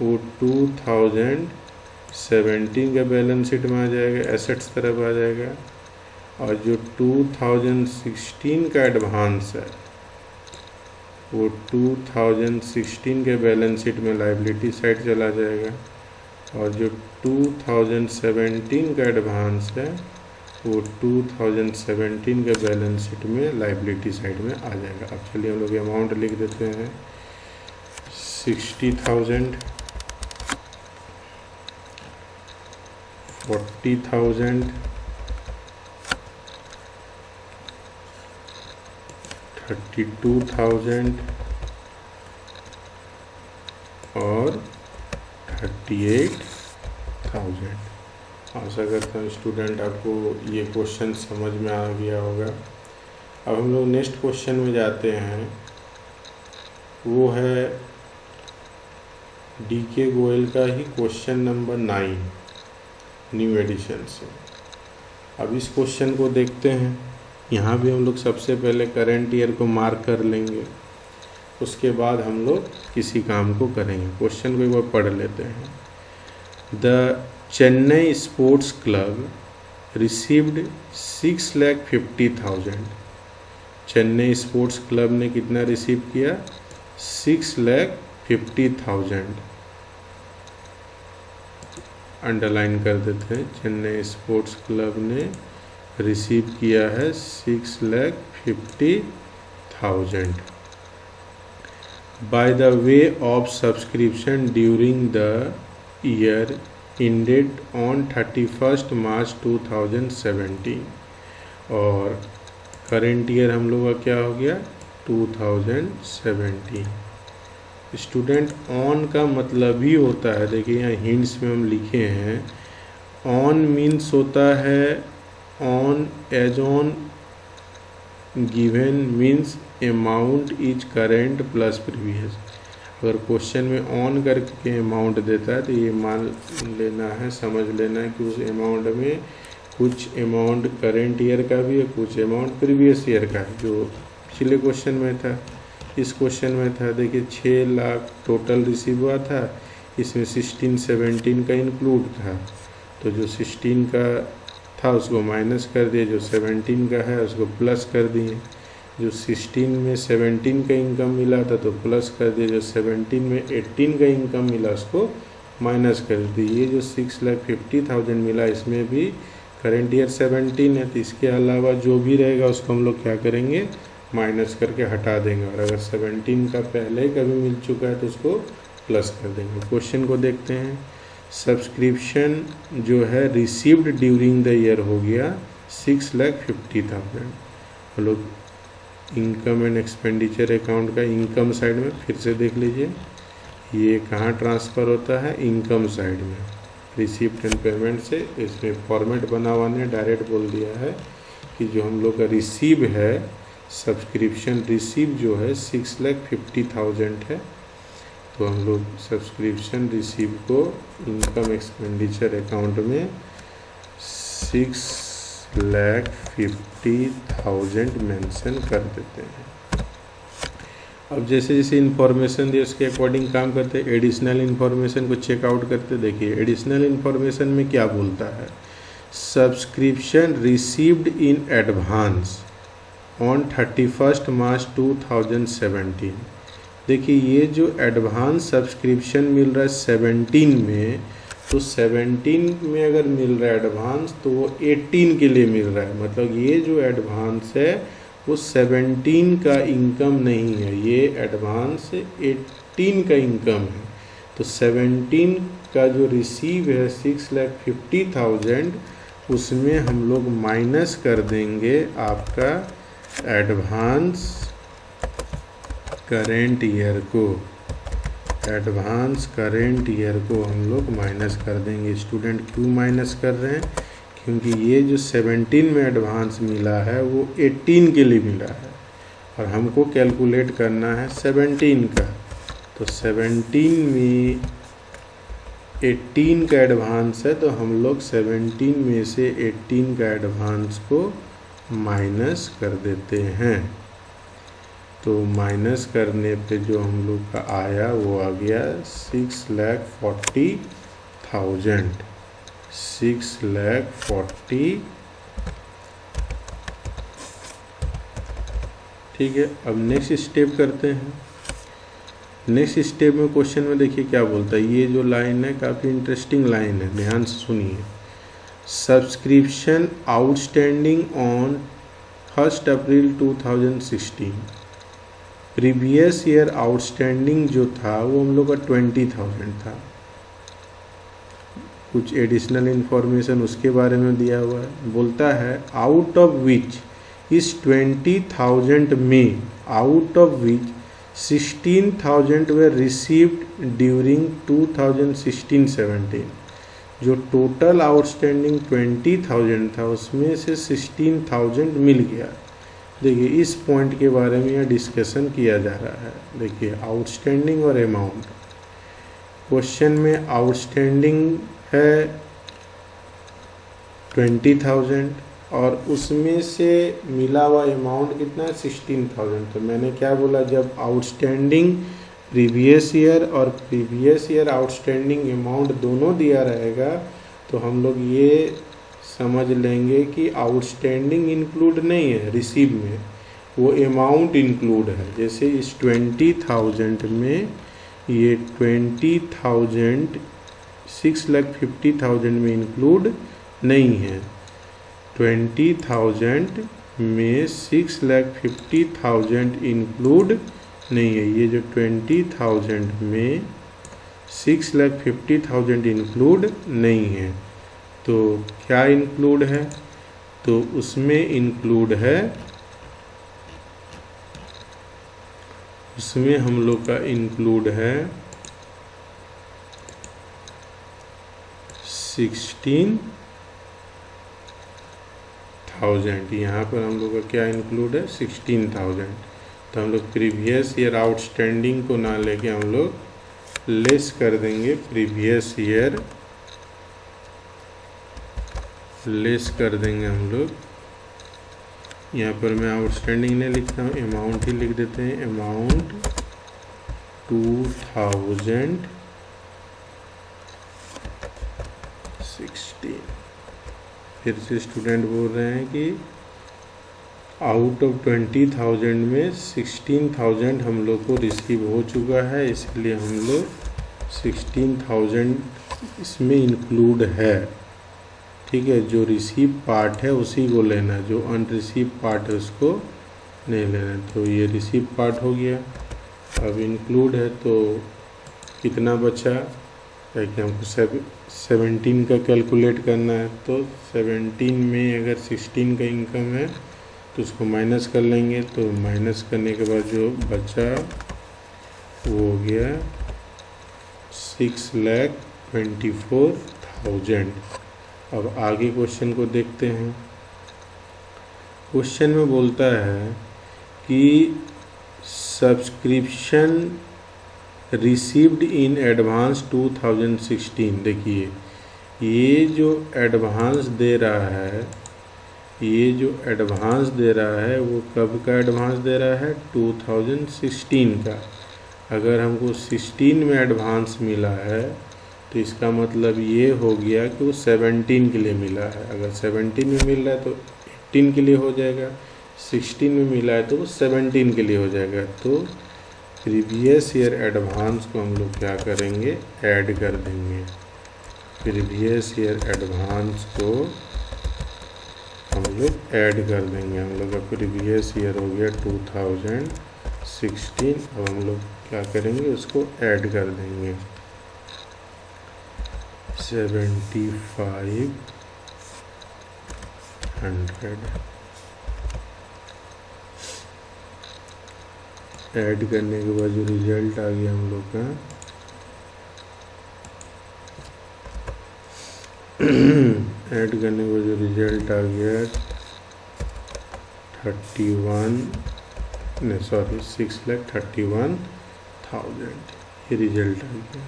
वो 2017 के बैलेंस शीट में आ जाएगा, एसेट्स तरफ आ जाएगा। और जो 2016 का एडवांस है वो 2016 के बैलेंस शीट में लायबिलिटी साइड चला जाएगा, और जो 2017 का एडवांस है वो 2017 के बैलेंस शीट में लायबिलिटी साइड में आ जाएगा। अब चलिए हम लोग अमाउंट लिख देते हैं 60,000, 40,000, 32,000 और 38,000। आशा करता हूँ स्टूडेंट आपको ये क्वेश्चन समझ में आ गया होगा। अब हम लोग नेक्स्ट क्वेश्चन में जाते हैं, वो है DK गोयल का ही क्वेश्चन नंबर 9 न्यू एडिशन से। अब इस क्वेश्चन को देखते हैं। यहाँ भी हम लोग सबसे पहले करंट ईयर को मार्क कर लेंगे, उसके बाद हम लोग किसी काम को करेंगे। क्वेश्चन को एक बार पढ़ लेते हैं। The Chennai sports club received 6,50,000। Chennai sports club ने कितना रिसीव किया, 6,50,000। अंडरलाइन कर देते हैं, चेन्नई स्पोर्ट्स क्लब ने रिसीव किया है 6,50,000 by the way of subscription during the year ended on 31 March 2017। और करेंट ईयर हम लोग का क्या हो गया, 2017। स्टूडेंट ऑन का मतलब ही होता है, देखिए यहाँ हिंट्स में हम लिखे हैं, ऑन मीन्स होता है on as on given means amount is current plus previous. अगर क्वेश्चन में ऑन करके अमाउंट देता है तो ये मान लेना है, समझ लेना है कि उस अमाउंट में कुछ अमाउंट करेंट ईयर का भी है, कुछ अमाउंट प्रीवियस ईयर का है। जो पिछले क्वेश्चन में था, इस क्वेश्चन में था, देखिए 6 लाख टोटल रिसीव हुआ था, इसमें 16-17 का इंक्लूड था, तो जो 16 का था उसको माइनस कर दिए, जो 17 का है उसको प्लस कर दिए। जो 16 में 17 का इनकम मिला था तो प्लस कर दिए, जो 17 में 18 का इनकम मिला उसको माइनस कर दिए। ये जो 6,50,000 मिला इसमें भी करेंट ईयर 17 है, तो इसके अलावा जो भी रहेगा उसको हम लोग क्या करेंगे, माइनस करके हटा देंगे। और अगर 17 का पहले ही कभी मिल चुका है तो उसको प्लस कर देंगे। क्वेश्चन को देखते हैं। सब्सक्रिप्शन जो है रिसीव्ड ड्यूरिंग द ईयर हो गया 6,50,000। हम लोग इनकम एंड एक्सपेंडिचर अकाउंट का इनकम साइड में फिर से देख लीजिए, ये कहाँ ट्रांसफ़र होता है, इनकम साइड में। रिसीप्ट एंड पेमेंट से इसमें फॉर्मेट बना हुआ ने डायरेक्ट बोल दिया है कि जो हम लोग का रिसीव है, सब्सक्रिप्शन रिसीव जो है 6,50,000 है, तो हम लोग सब्सक्रिप्शन रिसीव को इनकम एक्सपेंडिचर अकाउंट में 6,50,000 मेंशन कर देते हैं। अब जैसे जैसे इन्फॉर्मेशन दिए उसके अकॉर्डिंग काम करते हैं, एडिशनल इन्फॉर्मेशन को चेकआउट करते। देखिए एडिशनल इन्फॉर्मेशन में क्या बोलता है, subscription received in advance on 31 March 2017। देखिए ये जो एडवांस सब्सक्रिप्शन मिल रहा है 17 में, तो 17 में अगर मिल रहा है एडवांस तो वो 18 के लिए मिल रहा है, मतलब ये जो एडवांस है वो 17 का इनकम नहीं है, ये एडवांस 18 का इनकम है। तो 17 का जो रिसीव है 6,50,000, उसमें हम लोग माइनस कर देंगे आपका एडवांस करेंट ईयर को, एडवांस करेंट ईयर को हम लोग माइनस कर देंगे। स्टूडेंट क्यों माइनस कर रहे हैं? क्योंकि ये जो 17 में एडवांस मिला है वो 18 के लिए मिला है और हमको कैलकुलेट करना है 17 का। तो 17 में 18 का एडवांस है, तो हम लोग 17 में से 18 का एडवांस को माइनस कर देते हैं। तो माइनस करने पे जो हम लोग का आया वो आ गया 6,40,000, 6,40,000। ठीक है, अब नेक्स्ट स्टेप करते हैं। नेक्स्ट स्टेप में क्वेश्चन में देखिए क्या बोलता है। ये जो लाइन है काफ़ी इंटरेस्टिंग लाइन है, ध्यान से सुनिए। Subscription outstanding on 1 April 2016, previous year outstanding जो था वो हम लोग का 20,000 था। कुछ एडिशनल इन्फॉर्मेशन उसके बारे में दिया हुआ है। बोलता है आउट ऑफ विच इस 20,000 में, out of which 16,000 way received during 2016-17। जो टोटल आउटस्टैंडिंग 20,000 था उसमें से 16,000 मिल गया। देखिए इस पॉइंट के बारे में यह डिस्कशन किया जा रहा है। देखिए आउटस्टैंडिंग और अमाउंट, क्वेश्चन में आउटस्टैंडिंग है 20,000 और उसमें से मिला हुआ अमाउंट कितना है 16,000। तो मैंने क्या बोला, जब आउटस्टैंडिंग प्रीवियस ईयर और प्रीवियस ईयर आउटस्टैंडिंग अमाउंट दोनों दिया रहेगा तो हम लोग ये समझ लेंगे कि आउटस्टैंडिंग इंक्लूड नहीं है रिसीव में, वो अमाउंट इंक्लूड है। जैसे इस 20,000 में ये 20,000 6,50,000 में इंक्लूड नहीं है। 20,000 में 6,50,000 इंक्लूड नहीं है। ये जो 20,000 में 6,50,000 इंक्लूड नहीं है। तो क्या इंक्लूड है? तो उसमें इंक्लूड है, उसमें हम लोग का इंक्लूड है 16,000। यहाँ पर हम लोग का क्या इंक्लूड है 16,000। तो हम लोग प्रीवियस ईयर आउटस्टैंडिंग को ना लेके हम लोग लेस कर देंगे प्रीवियस ईयर, लेस कर देंगे हम लोग। यहाँ पर मैं आउटस्टैंडिंग नहीं लिखता हूँ, अमाउंट ही लिख देते हैं। अमाउंट 2016। फिर से स्टूडेंट बोल रहे हैं कि आउट ऑफ 20,000 में 16,000 हम लोग को रिसीव हो चुका है, इसलिए हम लोग 16,000 इसमें इंक्लूड है। ठीक है, जो रिसीव पार्ट है उसी को लेना, जो अनरिसीव पार्ट है उसको नहीं लेना। तो ये रिसीव पार्ट हो गया। अब इंक्लूड है तो कितना बचा, कि हमको 17 का कैलकुलेट करना है। तो 17 में अगर 16 का इनकम है तो उसको माइनस कर लेंगे। तो माइनस करने के बाद जो बचा वो हो गया 6,24,000। अब आगे क्वेश्चन को देखते हैं। क्वेश्चन में बोलता है कि सब्सक्रिप्शन रिसीव्ड इन एडवांस 2016। देखिए ये जो एडवांस दे रहा है, ये जो एडवांस दे रहा है वो कब का एडवांस दे रहा है 2016 का। अगर हमको 16 में एडवांस मिला है तो इसका मतलब ये हो गया कि वो 17 के लिए मिला है। अगर 17 में मिल रहा है तो 18 के लिए हो जाएगा, 16 में मिला है तो वो 17 के लिए हो जाएगा। तो प्रीवियस ईयर एडवांस को हम लोग क्या करेंगे, ऐड कर देंगे। प्रीवियस ईयर एडवांस को हम लोग ऐड कर देंगे। हम लोग का प्रीवियस ईयर हो गया 2016, अब हम लोग क्या करेंगे, उसको ऐड कर देंगे 7500। ऐड करने के बाद जो रिजल्ट आ गया हम लोग का ऐड करने के बाद जो रिजल्ट आ गया 6,31,000 ये रिजल्ट आ गया।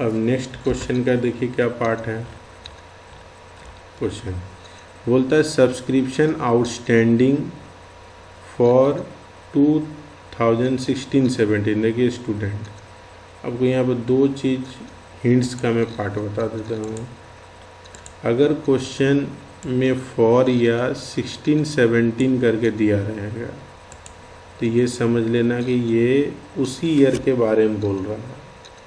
अब नेक्स्ट क्वेश्चन का देखिए क्या पार्ट है। क्वेश्चन बोलता है सब्सक्रिप्शन आउटस्टैंडिंग फॉर 2016-17। देखिए स्टूडेंट, आपको यहाँ पर दो चीज़ हिंट्स का मैं पार्ट बता देता हूँ। अगर क्वेश्चन में फॉर या 16-17 करके दिया रहेगा तो ये समझ लेना कि ये उसी ईयर के बारे में बोल रहा है,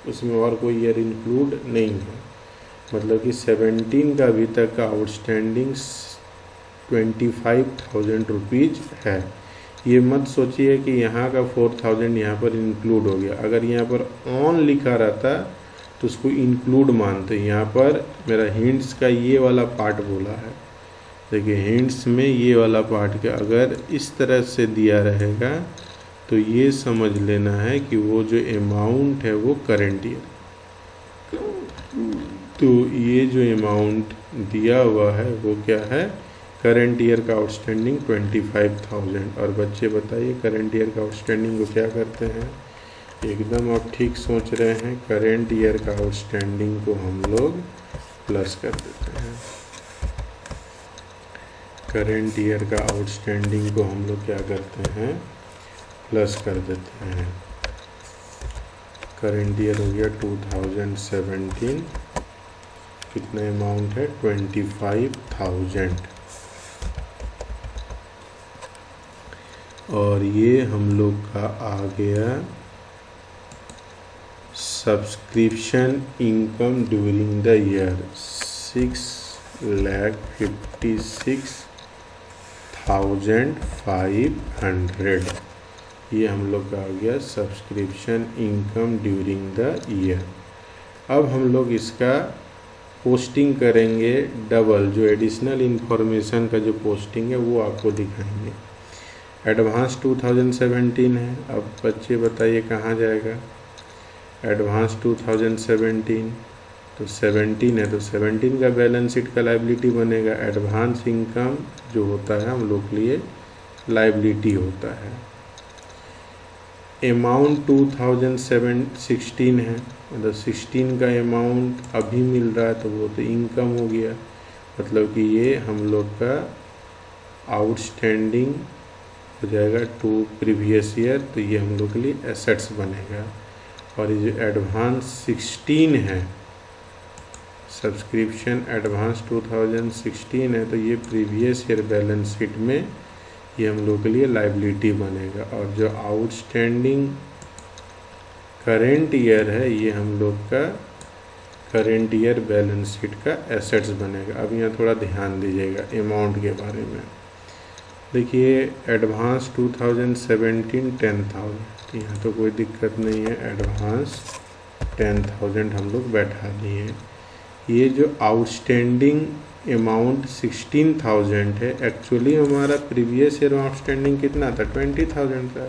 उसमें और कोई ईयर इंक्लूड नहीं है। मतलब कि 17 का अभी तक का आउटस्टैंडिंग 25,000 रुपीज़ है। ये मत सोचिए कि यहाँ का 4,000 यहाँ पर इंक्लूड हो गया। अगर यहाँ पर ऑन लिखा रहता तो उसको इंक्लूड मानते। यहाँ पर मेरा हिंट्स का ये वाला पार्ट बोला है। देखिए हिंट्स में ये वाला पार्ट का अगर इस तरह से दिया रहेगा तो ये समझ लेना है कि वो जो अमाउंट है वो करेंट ईयर। तो ये जो अमाउंट दिया हुआ है वो क्या है, करेंट ईयर का आउटस्टैंडिंग 25,000। और बच्चे बताइए करेंट ईयर का आउटस्टैंडिंग को क्या करते हैं। एकदम आप ठीक सोच रहे हैं, करेंट ईयर का आउटस्टैंडिंग को हम लोग प्लस कर देते हैं। करेंट ईयर का आउटस्टैंडिंग को हम लोग क्या करते हैं, प्लस कर देते हैं। करेंट ईयर हो गया 2017, कितना अमाउंट है 25,000। और ये हम लोग का आ गया subscription income during the year 6,56,500। ये हम लोग का आ गया subscription income during the year. अब हम लोग इसका पोस्टिंग करेंगे डबल, जो एडिशनल इन्फॉर्मेशन का जो पोस्टिंग है वो आपको दिखाएंगे। एडवांस 2017 है। अब बच्चे बताइए कहाँ जाएगा एडवांस 2017, तो 17 है तो 17 का बैलेंस शीट का लायबिलिटी बनेगा। एडवांस इनकम जो होता है हम लोग के लिए लायबिलिटी होता है। अमाउंट 2016 है, मतलब 16 का अमाउंट अभी मिल रहा है तो वो तो इनकम हो गया। मतलब कि ये हम लोग का आउटस्टैंडिंग हो जाएगा टू प्रीवियस ईयर, तो ये हम लोग के लिए एसेट्स बनेगा। और ये जो एडवांस 16 है, सब्सक्रिप्शन एडवांस 2016 है, तो ये प्रीवियस ईयर बैलेंस शीट में ये हम लोग के लिए लायबिलिटी बनेगा। और जो आउटस्टैंडिंग करेंट ईयर है ये हम लोग का करेंट ईयर बैलेंस शीट का एसेट्स बनेगा। अब यहाँ थोड़ा ध्यान दीजिएगा अमाउंट के बारे में। देखिए एडवांस 2017 10,000, यहाँ तो कोई दिक्कत नहीं है, एडवांस 10,000 हम लोग बैठा दिए। ये जो आउटस्टैंडिंग अमाउंट 16,000 है, एक्चुअली हमारा प्रीवियस ईयर आउटस्टैंडिंग कितना था 20,000 था।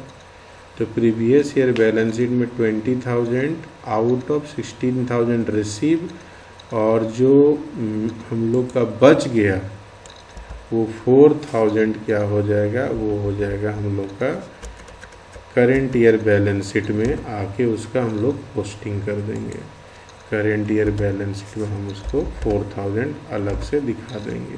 तो प्रीवियस ईयर बैलेंस शीट में 20,000 आउट ऑफ 16,000 रिसीव, और जो हम लोग का बच गया वो 4,000 क्या हो जाएगा, वो हो जाएगा हम लोग का करेंट ईयर बैलेंस शीट में आके उसका हम लोग पोस्टिंग कर देंगे। करेंट ईयर बैलेंस शीट में हम उसको 4,000 अलग से दिखा देंगे।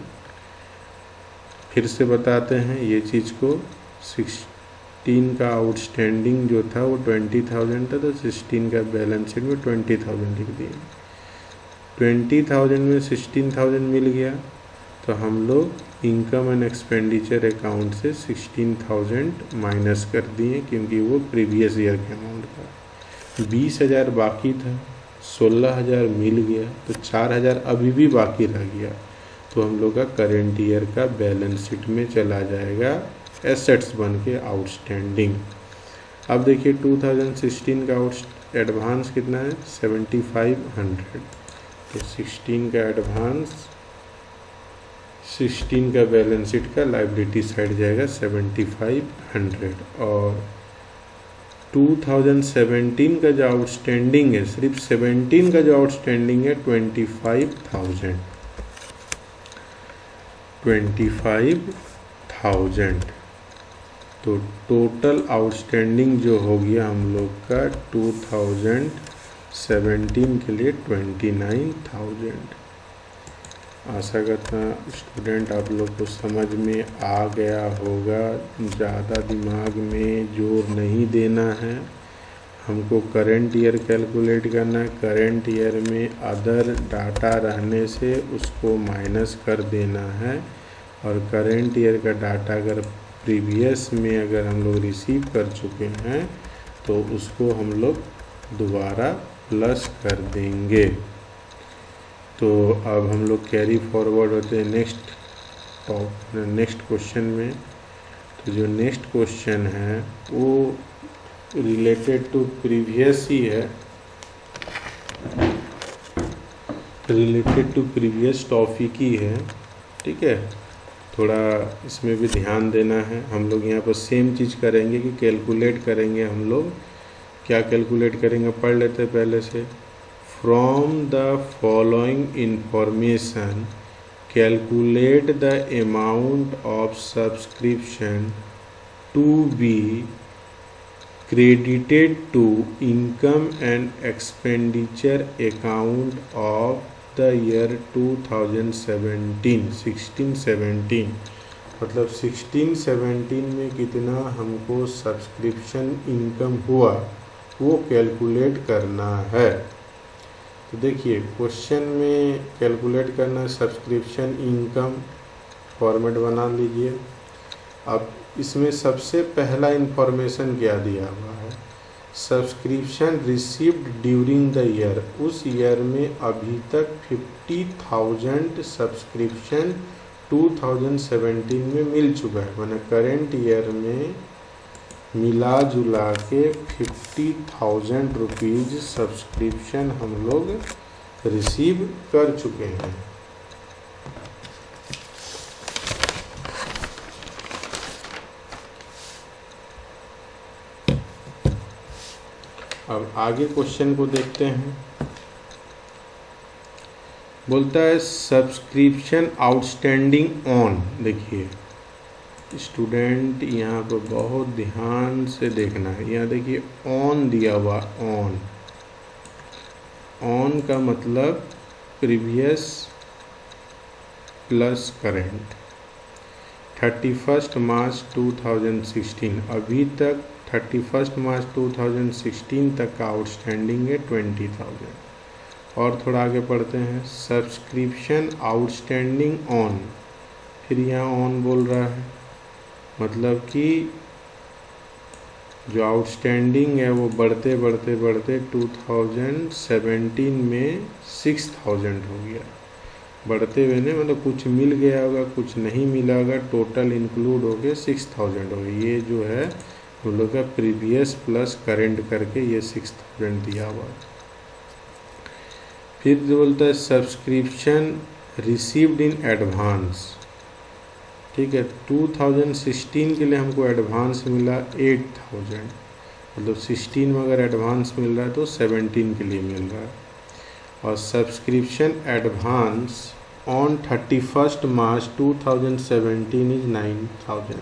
फिर से बताते हैं ये चीज़ को, 16 का आउटस्टैंडिंग जो था वो 20,000 था, तो 16 का बैलेंस शीट में 20,000 लिख दिए। 20,000 में 16,000 मिल गया तो हम लोग इनकम एंड एक्सपेंडिचर अकाउंट से 16,000 माइनस कर दिए, क्योंकि वो प्रीवियस ईयर के अमाउंट था। 20,000 बाकी था, 16,000 मिल गया, तो 4,000 अभी भी बाकी रह गया, तो हम लोग का करेंट ईयर का बैलेंस शीट में चला जाएगा एसेट्स बन के आउटस्टैंडिंग। अब देखिए 2016 का एडवांस कितना है 7,500, तो 16 का एडवांस, 16 का बैलेंस शीट का लायबिलिटी साइड जाएगा 7,500, और 2017 का जो आउटस्टैंडिंग है, सिर्फ 17 का जो आउटस्टैंडिंग है 25,000, तो टोटल आउटस्टैंडिंग जो हो गया हम लोग का 2017 के लिए 29,000। आशा करता स्टूडेंट आप लोग को समझ में आ गया होगा। ज़्यादा दिमाग में जोर नहीं देना है, हमको करंट ईयर कैलकुलेट करना है। करंट ईयर में अदर डाटा रहने से उसको माइनस कर देना है, और करंट ईयर का डाटा अगर प्रीवियस में अगर हम लोग रिसीव कर चुके हैं तो उसको हम लोग दोबारा प्लस कर देंगे। तो अब हम लोग कैरी फॉरवर्ड होते हैं नेक्स्ट क्वेश्चन में। तो जो नेक्स्ट क्वेश्चन है वो रिलेटेड टू प्रीवियस ही है, रिलेटेड टू प्रीवियस टॉपिक ही है, ठीक है। थोड़ा इसमें भी ध्यान देना है। हम लोग यहाँ पर सेम चीज़ करेंगे कि कैलकुलेट करेंगे। हम लोग क्या कैलकुलेट करेंगे पढ़ लेते हैं पहले से। From the following information calculate the amount of subscription to be credited to income and expenditure account of the year 2017 16-17, मतलब 16-17 में कितना हमको सब्सक्रिप्शन इनकम हुआ वो कैलकुलेट करना है। तो देखिए क्वेश्चन में कैलकुलेट करना सब्सक्रिप्शन इनकम, फॉर्मेट बना लीजिए। अब इसमें सबसे पहला इंफॉर्मेशन क्या दिया हुआ है, subscription received during the year. उस ईयर में अभी तक 50,000 सब्सक्रिप्शन 2017 में मिल चुका है, माने करेंट ईयर में मिला जुला के 50,000 रुपीज़ सब्सक्रिप्शन हम लोग रिसीव कर चुके हैं। अब आगे क्वेश्चन को देखते हैं। बोलता है सब्सक्रिप्शन आउटस्टैंडिंग ऑन। देखिए स्टूडेंट यहाँ पर बहुत ध्यान से देखना है। यहाँ देखिए ऑन दिया हुआ, ऑन का मतलब प्रीवियस प्लस करेंट। 31 मार्च 2016 अभी तक 31 मार्च 2016 तक का आउटस्टैंडिंग है 20,000। और थोड़ा आगे पढ़ते हैं, सब्सक्रिप्शन आउटस्टैंडिंग ऑन, फिर यहाँ ऑन बोल रहा है, मतलब कि जो आउटस्टैंडिंग है वो बढ़ते बढ़ते बढ़ते 2017 में 6,000 हो गया। बढ़ते हुए नहीं मतलब कुछ मिल गया होगा, कुछ नहीं मिला होगा, टोटल इंक्लूड हो गया 6,000 हो गया। ये जो है हम लोग का प्रीवियस प्लस करेंट करके ये 6,000 दिया हुआ। फिर जो बोलता है सब्सक्रिप्शन रिसीव्ड इन एडवांस, ठीक है। 2016 के लिए हमको एडवांस मिला 8,000, मतलब 16 में अगर एडवांस मिल रहा है तो 17 के लिए मिल रहा है। और subscription advance on 31 March 2017 is 9,000,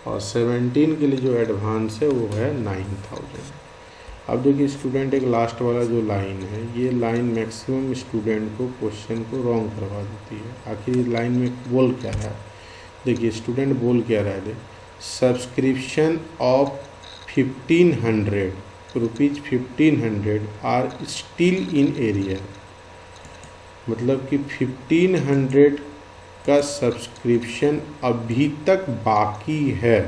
और 17 के लिए जो एडवांस है वो है 9,000। अब देखिए स्टूडेंट एक लास्ट वाला जो लाइन है, ये लाइन मैक्सिमम स्टूडेंट को क्वेश्चन को रॉन्ग करवा देती है। आखिर इस लाइन में बोल क्या रहा है, देखिए स्टूडेंट बोल क्या रहा है, subscription of 1,500 rupees 1,500 are still in arrear, मतलब कि 1,500 का सब्सक्रिप्शन अभी तक बाकी है,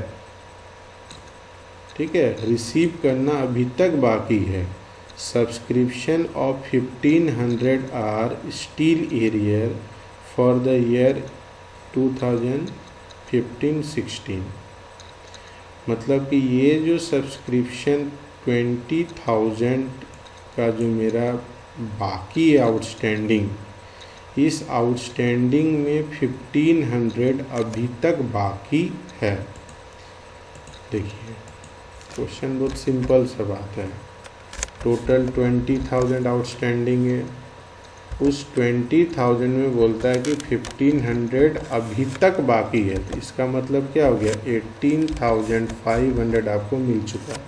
ठीक है, रिसीव करना अभी तक बाकी है। subscription of 1500 are still arrear for the year 2015-16। मतलब कि ये जो सब्सक्रिप्शन 20,000 का जो मेरा बाकी आउटस्टैंडिंग, इस आउटस्टैंडिंग में 1500 अभी तक बाकी है। देखिए क्वेश्चन बहुत सिंपल सा बात है। टोटल 20,000 आउटस्टैंडिंग है, उस 20,000 में बोलता है कि 1500 अभी तक बाकी है, तो इसका मतलब क्या हो गया, 18,500 आपको मिल चुका है।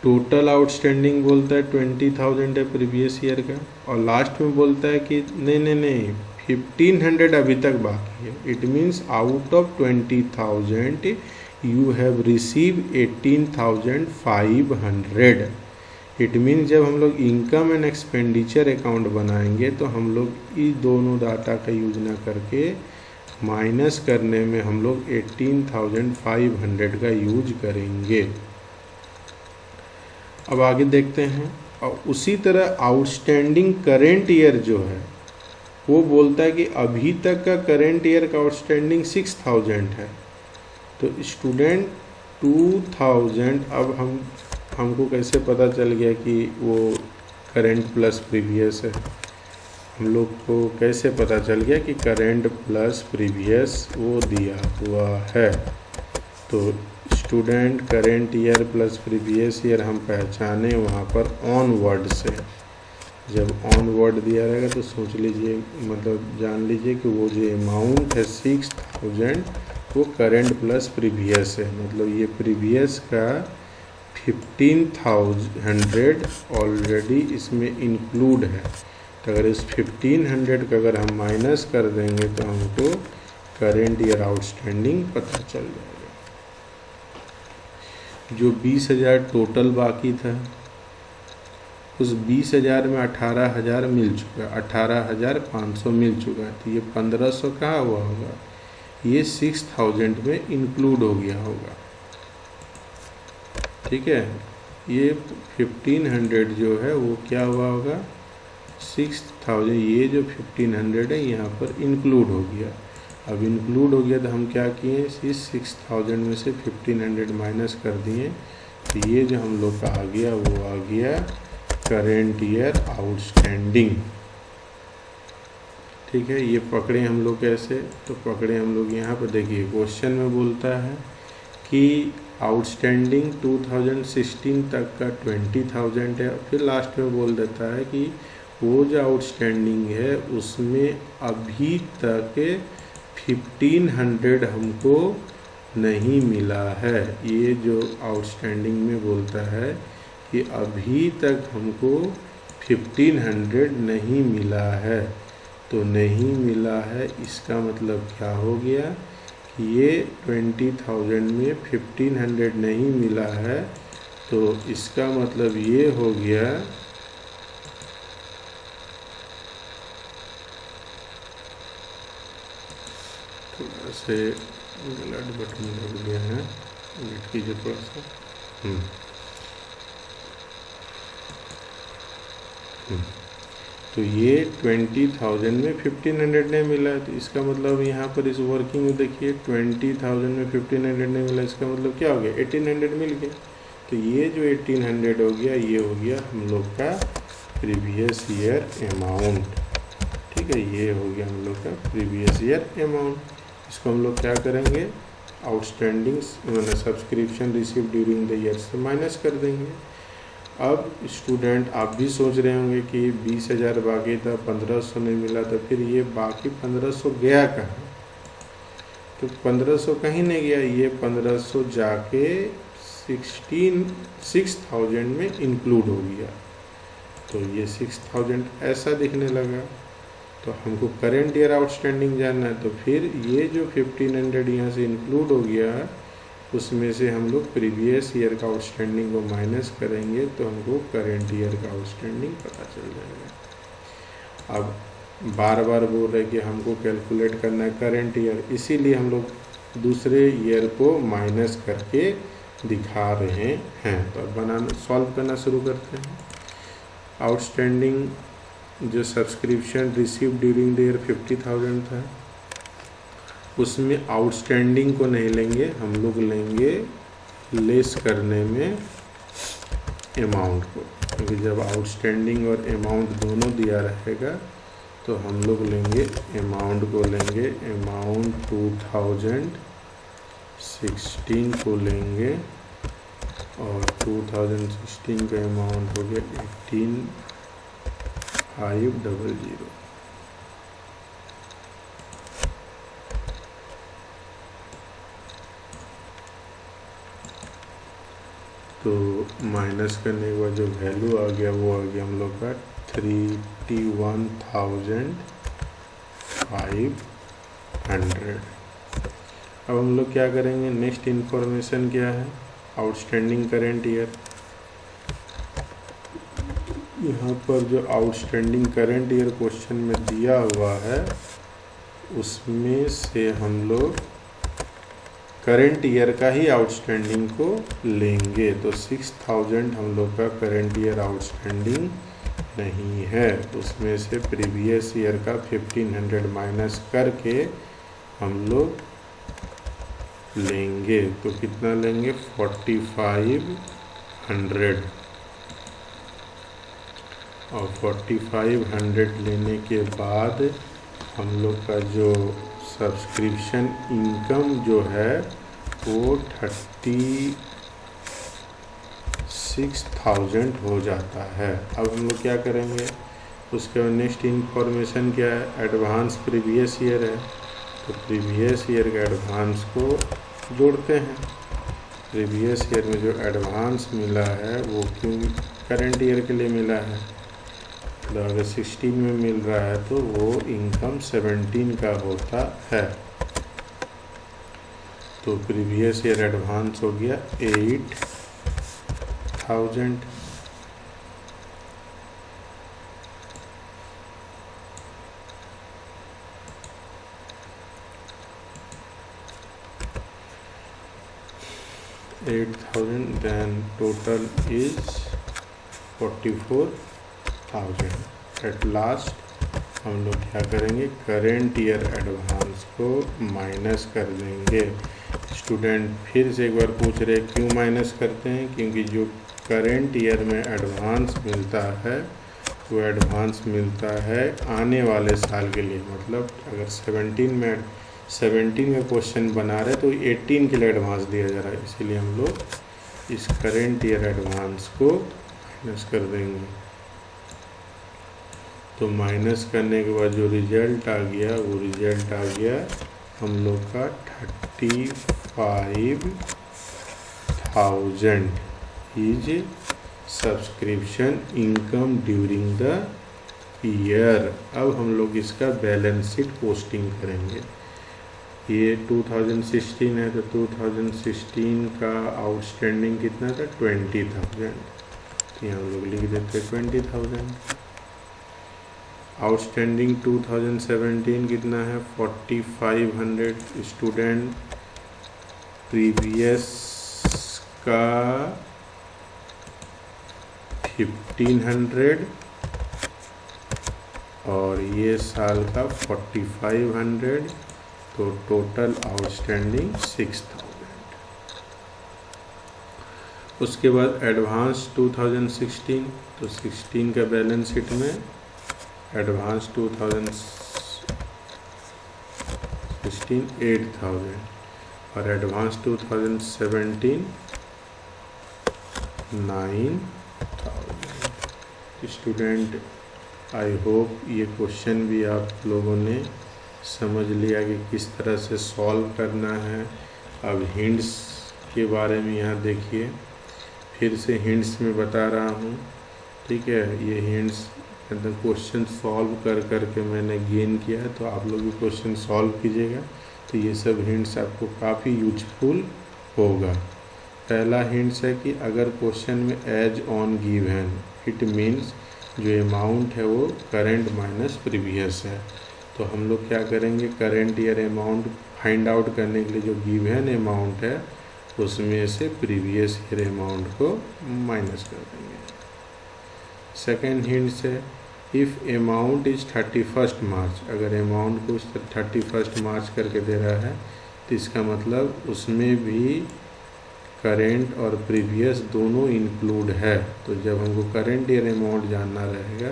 टोटल आउटस्टैंडिंग बोलता है 20,000 है प्रीवियस ईयर का, और लास्ट में बोलता है कि नहीं 1500 अभी तक बाकी है। It means out of 20,000 you have receive 18,500। It means जब हम लोग इनकम एंड एक्सपेंडिचर अकाउंट बनाएंगे तो हम लोग इस दोनों डाटा का यूज ना करके माइनस करने में हम लोग 18,500 का यूज करेंगे। अब आगे देखते हैं। और उसी तरह आउटस्टैंडिंग करेंट ईयर जो है वो बोलता है कि अभी तक का करेंट ईयर का आउटस्टैंडिंग 6,000 है। तो स्टूडेंट 2,000, अब हमको कैसे पता चल गया कि वो करेंट प्लस प्रीवियस है? हम लोग को कैसे पता चल गया कि करेंट प्लस प्रीवियस वो दिया हुआ है? तो student current year plus previous year हम पहचाने वहाँ पर ऑन वर्ड से। जब ऑन वर्ड दिया रहेगा तो सोच लीजिए, मतलब जान लीजिए कि वो जो अमाउंट है 6,000 वो करेंट प्लस प्रीवियस है। मतलब ये प्रीवियस का 15,100 ऑलरेडी इसमें इंक्लूड है। तो अगर इस 1500 का अगर हम माइनस कर देंगे तो हमको करेंट ईयर आउटस्टैंडिंग पता चल जाएगा। जो 20,000 टोटल बाकी था, उस 20,000 में 18,000 मिल चुका है, 18,500 मिल चुका है। तो ये 1,500 कहाँ हुआ होगा? ये 6,000 में इंक्लूड हो गया होगा। ठीक है, ये 1500 जो है वो क्या हुआ होगा, 6,000। ये जो 1500 है यहाँ पर इंक्लूड हो गया। अब इंक्लूड हो गया तो हम क्या किए, इस 6,000 में से 1500 माइनस कर दिए। तो ये जो हम लोग का आ गया वो आ गया करेंट ईयर आउटस्टैंडिंग। ठीक है, ये पकड़े हम लोग कैसे, तो पकड़े हम लोग यहाँ पर। देखिए क्वेश्चन में बोलता है कि आउटस्टैंडिंग 2016 तक का 20,000 है, फिर लास्ट में बोल देता है कि वो जो आउटस्टैंडिंग है उसमें अभी तक 1500 हमको नहीं मिला है। ये जो आउटस्टैंडिंग में बोलता है कि अभी तक हमको 1500 नहीं मिला है। तो नहीं मिला है, इसका मतलब क्या हो गया कि ये 20,000 में 1500 नहीं मिला है। तो इसका मतलब ये हो गया थोड़ा से ब्लड बटन लग गया है, वेट कीजिए थोड़ा सा। तो ये 20,000 में 1500 नहीं मिला है। तो इसका मतलब यहाँ पर इस वर्किंग में देखिए 20,000 में 1500 नहीं मिला, इसका मतलब क्या हो गया, 1800 मिल गया। तो ये जो 1800 हो गया ये हो गया हम लोग का प्रीवियस ईयर अमाउंट। ठीक है, ये हो गया हम लोग का प्रीवियस ईयर अमाउंट। इसको हम लोग क्या करेंगे, आउटस्टैंडिंग मैंने subscription receive during the year से माइनस कर देंगे। अब स्टूडेंट आप भी सोच रहे होंगे कि 20,000 बाकी था, 1,500 नहीं मिला, तो फिर ये बाकी 1,500 गया कहाँ? तो 1,500 कहीं नहीं गया, ये 1,500 जाके 6,000 में इंक्लूड हो गया। तो ये 6,000 ऐसा दिखने लगा। तो हमको करेंट ईयर आउटस्टैंडिंग जानना है, तो फिर ये जो 1500 यहाँ से इंक्लूड हो गया उसमें से हम लोग प्रीवियस ईयर का आउटस्टैंडिंग को माइनस करेंगे तो हमको करेंट ईयर का आउटस्टैंडिंग पता चल जाएगा। अब बार बार बोल रहे कि हमको कैलकुलेट करना है करेंट ईयर, इसीलिए हम लोग दूसरे ईयर को माइनस करके दिखा रहे हैं। तो अब बनाना सॉल्व करना शुरू करते हैं। आउटस्टैंडिंग जो subscription receive during the year 50,000 था, उसमें आउटस्टैंडिंग को नहीं लेंगे, हम लोग लेंगे लेस करने में अमाउंट को, क्योंकि जब आउटस्टैंडिंग और अमाउंट दोनों दिया रहेगा तो हम लोग लेंगे अमाउंट को, लेंगे अमाउंट 2016 को लेंगे और 2016 का अमाउंट हो गया 18,500। तो माइनस करने के बाद जो वैल्यू आ गया वो आ गया हम लोग का 31,500। अब हम लोग क्या करेंगे, नेक्स्ट इन्फॉर्मेशन क्या है, आउटस्टैंडिंग करेंट ईयर। यहाँ पर जो आउटस्टैंडिंग करेंट ईयर क्वेश्चन में दिया हुआ है उसमें से हम लोग करेंट ईयर का ही आउटस्टैंडिंग को लेंगे। तो 6,000 हम लोग का करेंट ईयर आउटस्टैंडिंग नहीं है, उसमें से प्रीवियस ईयर का 1500 माइनस करके हम लोग लेंगे। तो कितना लेंगे, 4500। और 4500 लेने के बाद हम लोग का जो सब्सक्रिप्शन इनकम जो है वो 36,000 हो जाता है। अब हम लोग क्या करेंगे, उसके बाद नेक्स्ट इन्फॉर्मेशन क्या है, एडवांस प्रीवियस ईयर है, तो प्रीवियस ईयर का एडवांस को जोड़ते हैं। प्रीवियस ईयर में जो एडवांस मिला है वो क्यों करंट ईयर के लिए मिला है, तो अगर 16 में मिल रहा है तो वो इनकम 17 का होता है। तो प्रीवियस ईयर एडवांस हो गया 8,000। then total is 44,000। At last हम लोग क्या करेंगे, करेंट ईयर एडवांस को माइनस कर देंगे। स्टूडेंट फिर से एक बार पूछ रहे क्यों माइनस करते हैं, क्योंकि जो करेंट ईयर में एडवांस मिलता है वो एडवांस मिलता है आने वाले साल के लिए। मतलब अगर 17 का क्वेश्चन बना रहे तो 18 के लिए एडवांस दिया जा रहा है, इसीलिए हम लोग इस करेंट ईयर एडवांस को माइनस कर देंगे। तो माइनस करने के बाद जो रिजल्ट आ गया वो रिजल्ट आ गया हम लोग का 35,000 is subscription income during the year. अब हम लोग इसका बैलेंस शीट पोस्टिंग करेंगे। ये 2016 है तो 2016 का आउटस्टैंडिंग कितना था, 20,000। तो यहाँ हम लोग लिख देते 20,000। आउटस्टैंडिंग 2017 कितना है, 4500। स्टूडेंट प्रीवियस का 1500 और ये साल का 4500, तो टोटल आउटस्टैंडिंग 6,000। उसके बाद एडवांस 2016, तो 16 का बैलेंस शीट में एडवांस 2016 8,000 और एडवांस 2017 9,000। स्टूडेंट आई होप ये क्वेश्चन भी आप लोगों ने समझ लिया कि किस तरह से सॉल्व करना है। अब हिंट्स के बारे में यहाँ देखिए, फिर से हिंट्स में बता रहा हूँ, ठीक है। ये हिंट्स क्वेश्चन सॉल्व कर के मैंने गेन किया है, तो आप लोग भी क्वेश्चन सॉल्व कीजिएगा तो ये सब हिंट्स आपको काफ़ी यूजफुल होगा। पहला हिंट्स है कि अगर क्वेश्चन में as on given, it means जो अमाउंट है वो करंट माइनस प्रीवियस है। तो हम लोग क्या करेंगे, current year amount find out करने के लिए जो गिवन अमाउंट है उसमें से प्रीवियस ईयर अमाउंट को माइनस कर देंगे। सेकेंड हिंट से इफ़ अमाउंट इज 31 मार्च, अगर अमाउंट को 31 मार्च करके दे रहा है तो इसका मतलब उसमें भी करेंट और प्रीवियस दोनों इंक्लूड है। तो जब हमको करेंट ईयर अमाउंट जानना रहेगा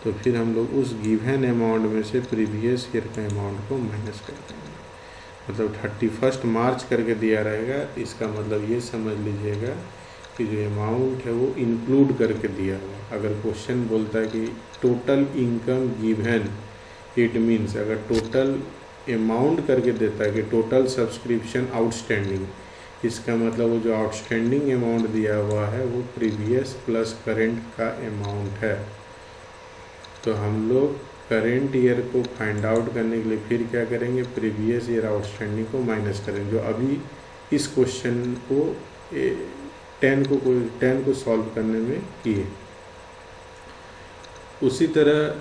तो फिर हम लोग उस गिवन अमाउंट में से प्रीवियस ईयर का अमाउंट को माइनस कर देंगे। मतलब 31 मार्च करके दिया रहेगा, इसका मतलब ये समझ लीजिएगा कि जो अमाउंट है वो इंक्लूड करके दिया हुआ। अगर क्वेश्चन बोलता है कि total income given, it means अगर टोटल अमाउंट करके देता है कि टोटल सब्सक्रिप्शन आउटस्टैंडिंग, इसका मतलब वो जो आउटस्टैंडिंग अमाउंट दिया हुआ है वो प्रीवियस प्लस करेंट का अमाउंट है। तो हम लोग करेंट ईयर को फाइंड आउट करने के लिए फिर क्या करेंगे, प्रीवियस ईयर आउटस्टैंडिंग को माइनस करेंगे, जो अभी इस क्वेश्चन को 10 को सॉल्व करने में किए। उसी तरह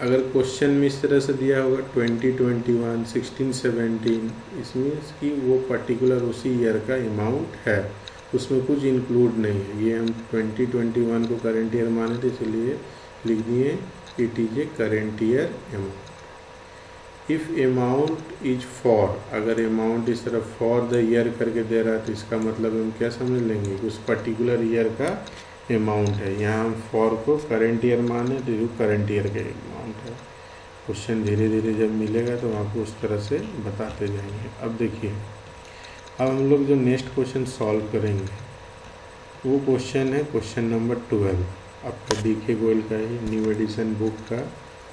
अगर क्वेश्चन में इस तरह से दिया होगा 2021, 16, 17, इसमें कि वो पर्टिकुलर उसी ईयर का अमाउंट है, उसमें कुछ इंक्लूड नहीं है। ये हम 2021 को करेंट ईयर माने थे, इसलिए लिख दिए it is a current year amount. If amount is for, अगर अमाउंट इस तरह फॉर द ईयर करके दे रहा है तो इसका मतलब हम क्या समझ लेंगे कि उस पर्टिकुलर ईयर का अमाउंट है। यहाँ हम फॉर को करेंट ईयर माने तो जो करेंट ईयर का अमाउंट है। क्वेश्चन धीरे धीरे जब मिलेगा तो आपको उस तरह से बताते जाएंगे। अब देखिए, अब हम लोग जो नेक्स्ट क्वेश्चन सॉल्व करेंगे वो क्वेश्चन है क्वेश्चन नंबर 12, आपका DK गोयल का ही न्यू एडिशन बुक का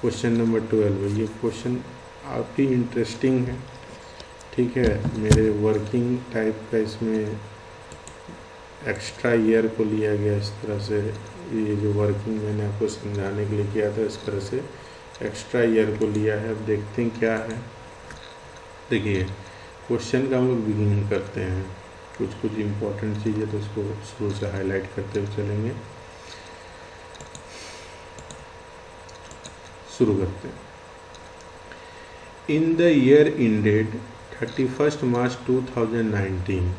क्वेश्चन नंबर 12। ये क्वेश्चन काफ़ी इंटरेस्टिंग है, ठीक है। मेरे वर्किंग टाइप का इसमें एक्स्ट्रा ईयर को लिया गया इस तरह से। ये जो वर्किंग मैंने आपको समझाने के लिए किया था, इस तरह से एक्स्ट्रा ईयर को लिया है। अब देखते हैं क्या है। देखिए क्वेश्चन का हम लोग बिगिनिंग करते हैं, कुछ इम्पोर्टेंट चीज़ें तो उसको शुरू से हाईलाइट करते हुए चलेंगे। शुरू करते हैं। In the year ended 31 March 2019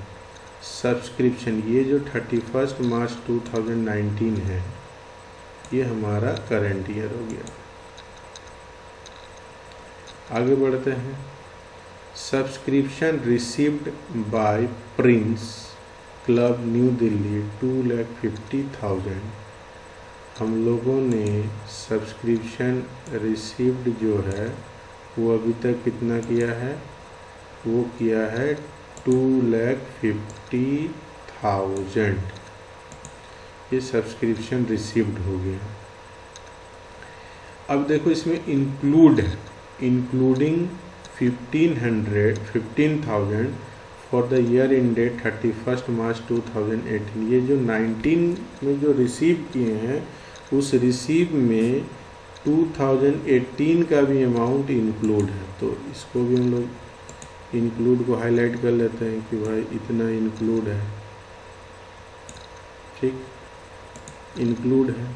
subscription, ये जो 31 मार्च 2019 है ये हमारा करंट ईयर हो गया। आगे बढ़ते हैं। Subscription received by Prince club new Delhi 2,50,000। हम लोगों ने सब्सक्रिप्शन रिसीव्ड जो है वो अभी तक कितना किया है, वो किया है 2,50,000। ये सब्सक्रिप्शन रिसीव्ड हो गया। अब देखो इसमें इंक्लूड है, including 15,000 for the year ended 31 March 2018। ये जो 19 में जो रिसीव किए हैं उस रिसीव में 2018 का भी अमाउंट इंक्लूड है। तो इसको भी हम लोग इंक्लूड को हाईलाइट कर लेते हैं कि भाई इतना इंक्लूड है, ठीक, इंक्लूड है।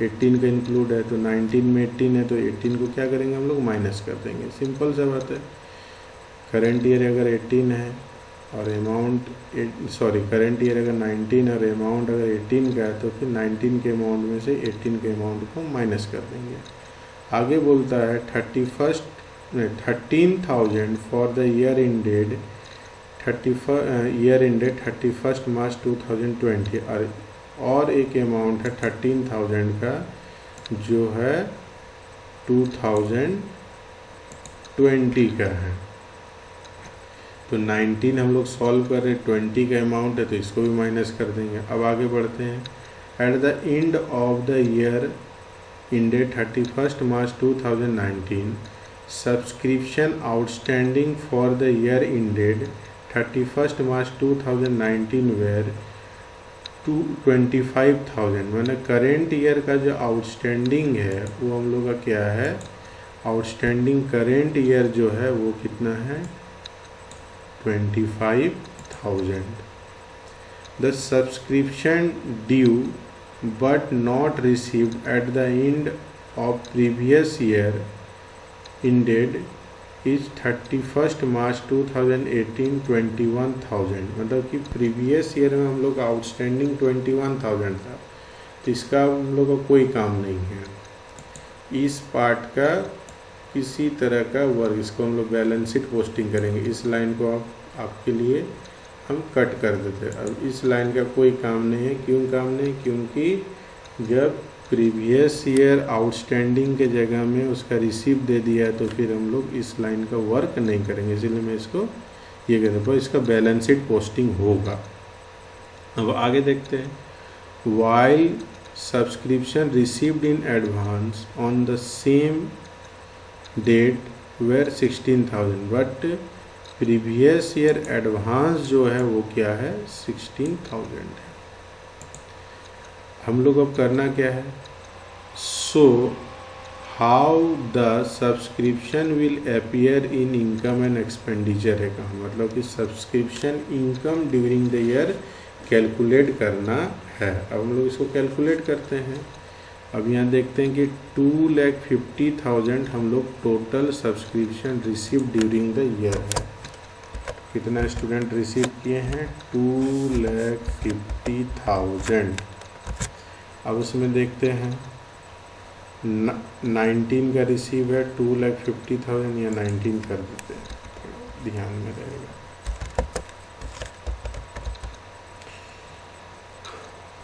18 का इंक्लूड है तो 19 में 18 है तो 18 को क्या करेंगे हम लोग, माइनस कर देंगे। सिंपल सा बात है। करंट ईयर अगर 18 है और अमाउंट करंट ईयर अगर 19 और अमाउंट अगर 18 का है तो फिर 19 के अमाउंट में से 18 के अमाउंट को माइनस कर देंगे। आगे बोलता है 13,000 फॉर द ईयर इंडेड 31 मार्च 2020। और एक अमाउंट है 13,000 का जो है 2020 का है। तो 19 हम लोग सॉल्व कर रहे हैं, 20 का अमाउंट है तो इसको भी माइनस कर देंगे। अब आगे बढ़ते हैं। At the end of the year ended 31 March 2019 subscription outstanding for the year ended 31 March 2019 were 25,000। मैंने करेंट ईयर का जो आउटस्टैंडिंग है वो हम लोग का क्या है, आउटस्टैंडिंग करेंट ईयर जो है वो कितना है, 25,000। The subscription due but not received eight the end of previous year ended is 31 March 2018 21,000, मतलब कि प्रीवियस ईयर में हम लोग का आउटस्टैंडिंग 21,000 था, तो इसका हम लोग का कोई काम नहीं है। इस पार्ट का किसी तरह का वर्क, इसको हम लोग बैलेंस शीट पोस्टिंग करेंगे। इस लाइन को आपके लिए हम कट कर देते हैं। अब इस लाइन का कोई काम नहीं है। क्यों काम नहीं? क्योंकि जब प्रीवियस ईयर आउटस्टैंडिंग के जगह में उसका रिसीव दे दिया है तो फिर हम लोग इस लाइन का वर्क नहीं करेंगे, इसलिए मैं इसको ये कहते हैं, पर इसका बैलेंस शीट पोस्टिंग होगा। अब आगे देखते हैं। While subscription received in advance on the same date were 16,000, but previous year advance जो है वो क्या है? 16,000 है। हम लोग अब करना क्या है? So how the subscription will appear in income and expenditure account, मतलब कि subscription income during the year calculate करना है। अब हम लोग इसको कैलकुलेट करते हैं। अब यहाँ देखते हैं कि 2,50,000 हम लोग total subscription receive during the year है। कितना स्टूडेंट रिसीव किए हैं? 2,50,000। अब उसमें देखते हैं 19 का रिसीव है, 2,50,000 या 19 कर देते हैं, ध्यान में रहेगा।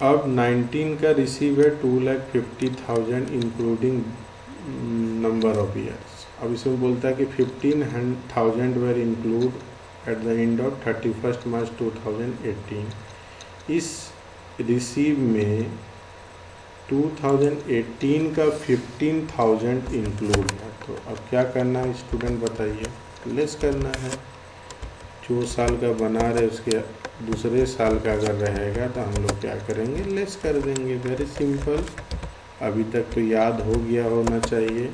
अब 19 का रिसीव है 2,50,000 इंक्लूडिंग नंबर ऑफ ईयर्स। अब इसमें बोलता है कि 15,000 were include at the end of 31 March 2018। इस रिसीव में 2018 का 15,000 इंक्लूड है। तो अब क्या करना है स्टूडेंट बताइए? लेस करना है। जो साल का बना रहे उसके दूसरे साल का अगर रहेगा तो हम लोग क्या करेंगे? लेस कर देंगे। Very simple. अभी तक तो याद हो गया होना चाहिए।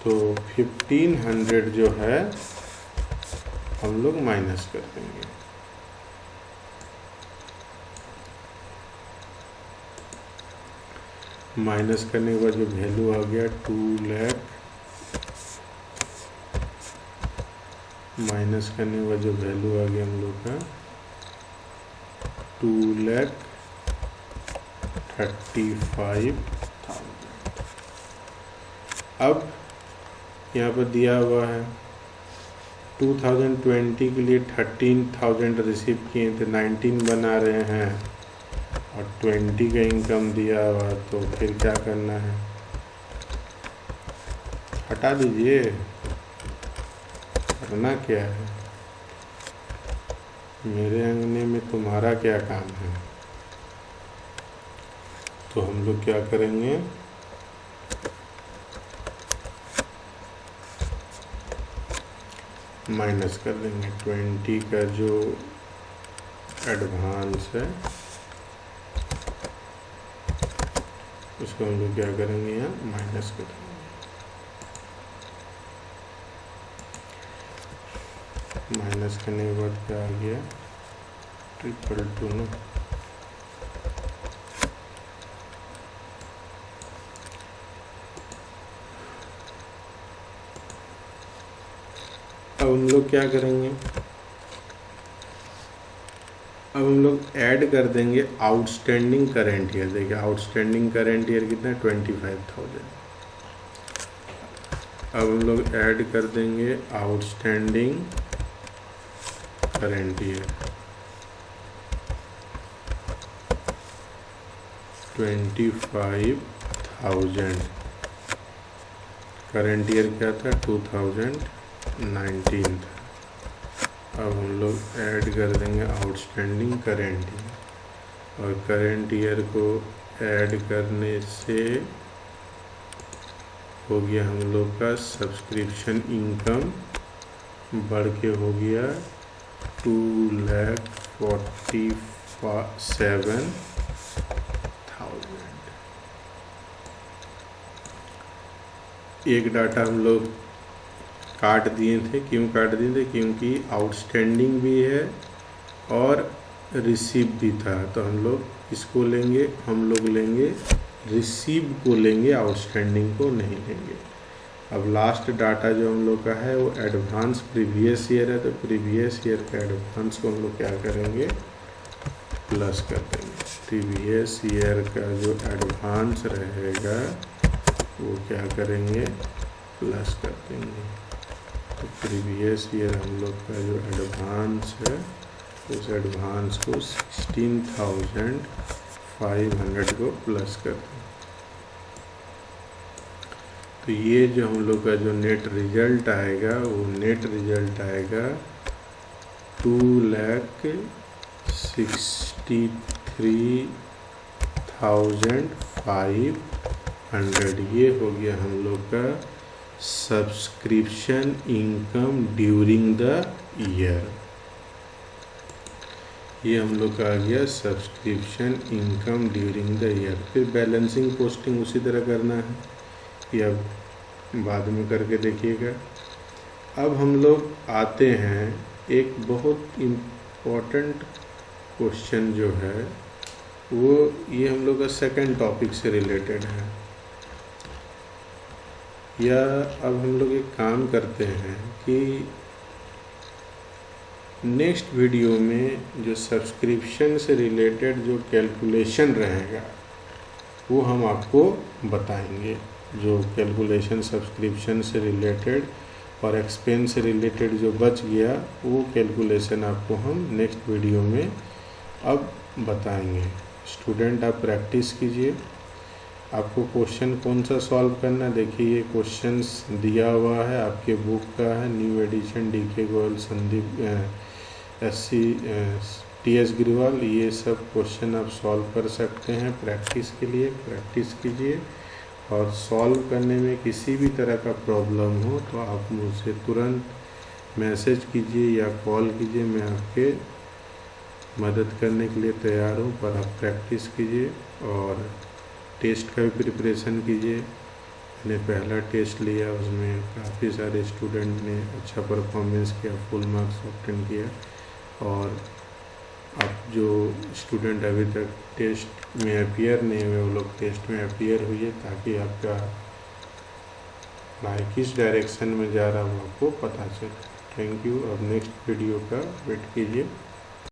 तो 1500 जो है हम लोग माइनस कर देंगे। माइनस करने के बाद जो वैल्यू आ गया 2 लाख, माइनस करने के बाद जो वैल्यू आ गया हम लोग का 2,35,000। अब यहाँ पर दिया हुआ है 2020 के लिए 13,000 रिसीव किए थे, 19 बना रहे हैं और 20 का इनकम दिया हुआ, तो फिर क्या करना है? हटा दीजिए। करना क्या है? मेरे अंगने में तुम्हारा क्या काम है? तो हम लोग क्या करेंगे? माइनस कर देंगे 20 का जो एडवांस है उसको हम लोग क्या करेंगे? यहाँ माइनस कर देंगे। माइनस करने के बाद क्या आ गया? 222 ना। अब हम लोग क्या करेंगे? अब हम लोग ऐड कर देंगे आउटस्टैंडिंग करेंट ईयर। देखिए आउटस्टैंडिंग करेंट ईयर कितना है? 25,000। अब हम लोग ऐड कर देंगे outstanding current year 25,000। Current year क्या था? 2019 था। अब हम लोग ऐड कर देंगे आउटस्टैंडिंग करेंट ईयर, और करेंट ईयर को ऐड करने से हो गया हम लोग का सब्सक्रिप्शन इनकम बढ़ के हो गया 2,47,000। एक डाटा हम लोग काट दिए थे। क्यों काट दिए थे? क्योंकि आउटस्टैंडिंग भी है और रिसीव भी था, तो हम लोग इसको लेंगे। हम लोग लेंगे रिसीव को लेंगे, आउटस्टैंडिंग को नहीं लेंगे। अब लास्ट डाटा जो हम लोग का है वो एडवांस प्रीवियस ईयर है, तो प्रीवियस ईयर का एडवांस को हम लोग क्या करेंगे, प्लस कर देंगे। प्रीवियस ईयर का जो एडवांस रहेगा वो क्या करेंगे, प्लस कर देंगे। तो प्रीवियस ईयर हम लोग का जो एडवांस है उस एडवांस को 16,500 को प्लस कर देंगे। तो ये जो हम लोग का जो नेट रिजल्ट आएगा वो नेट रिजल्ट आएगा 2,63,500। ये हो गया हम लोग का subscription income during the year. ये हम लोग का आ गया subscription income during the year. फिर बैलेंसिंग पोस्टिंग उसी तरह करना है, या बाद में करके देखिएगा। अब हम लोग आते हैं एक बहुत इम्पोर्टेंट क्वेश्चन जो है वो ये हम लोग का सेकंड टॉपिक से रिलेटेड है। या अब हम लोग एक काम करते हैं कि नेक्स्ट वीडियो में जो सब्सक्रिप्शन से रिलेटेड जो कैलकुलेशन रहेगा वो हम आपको बताएंगे। जो कैलकुलेशन सब्सक्रिप्शन से रिलेटेड और एक्सपेंस से रिलेटेड जो बच गया वो कैलकुलेशन आपको हम नेक्स्ट वीडियो में अब बताएंगे। स्टूडेंट आप प्रैक्टिस कीजिए। आपको क्वेश्चन कौन सा सॉल्व करना है, देखिए ये क्वेश्चंस दिया हुआ है, आपके बुक का है, new edition DK Goyal, Sandeep SC TS Grewal. ये सब क्वेश्चन आप सॉल्व कर सकते हैं। प्रैक्टिस के लिए प्रैक्टिस कीजिए, और सॉल्व करने में किसी भी तरह का प्रॉब्लम हो तो आप मुझसे तुरंत मैसेज कीजिए या कॉल कीजिए। मैं आपके मदद करने के लिए तैयार हूँ, पर आप प्रैक्टिस कीजिए और टेस्ट का भी प्रिपरेशन कीजिए। मैंने पहला टेस्ट लिया, उसमें काफ़ी सारे स्टूडेंट ने अच्छा परफॉर्मेंस किया, फुल मार्क्स ऑब्टेन किया। और आप जो स्टूडेंट अभी तक टेस्ट में अपीयर नहीं हुए वो लोग टेस्ट में अपीयर हुई, ताकि आपका पढ़ाई किस डायरेक्शन में जा रहा है वो आपको पता चले। Thank you. अब नेक्स्ट वीडियो का वेट कीजिए।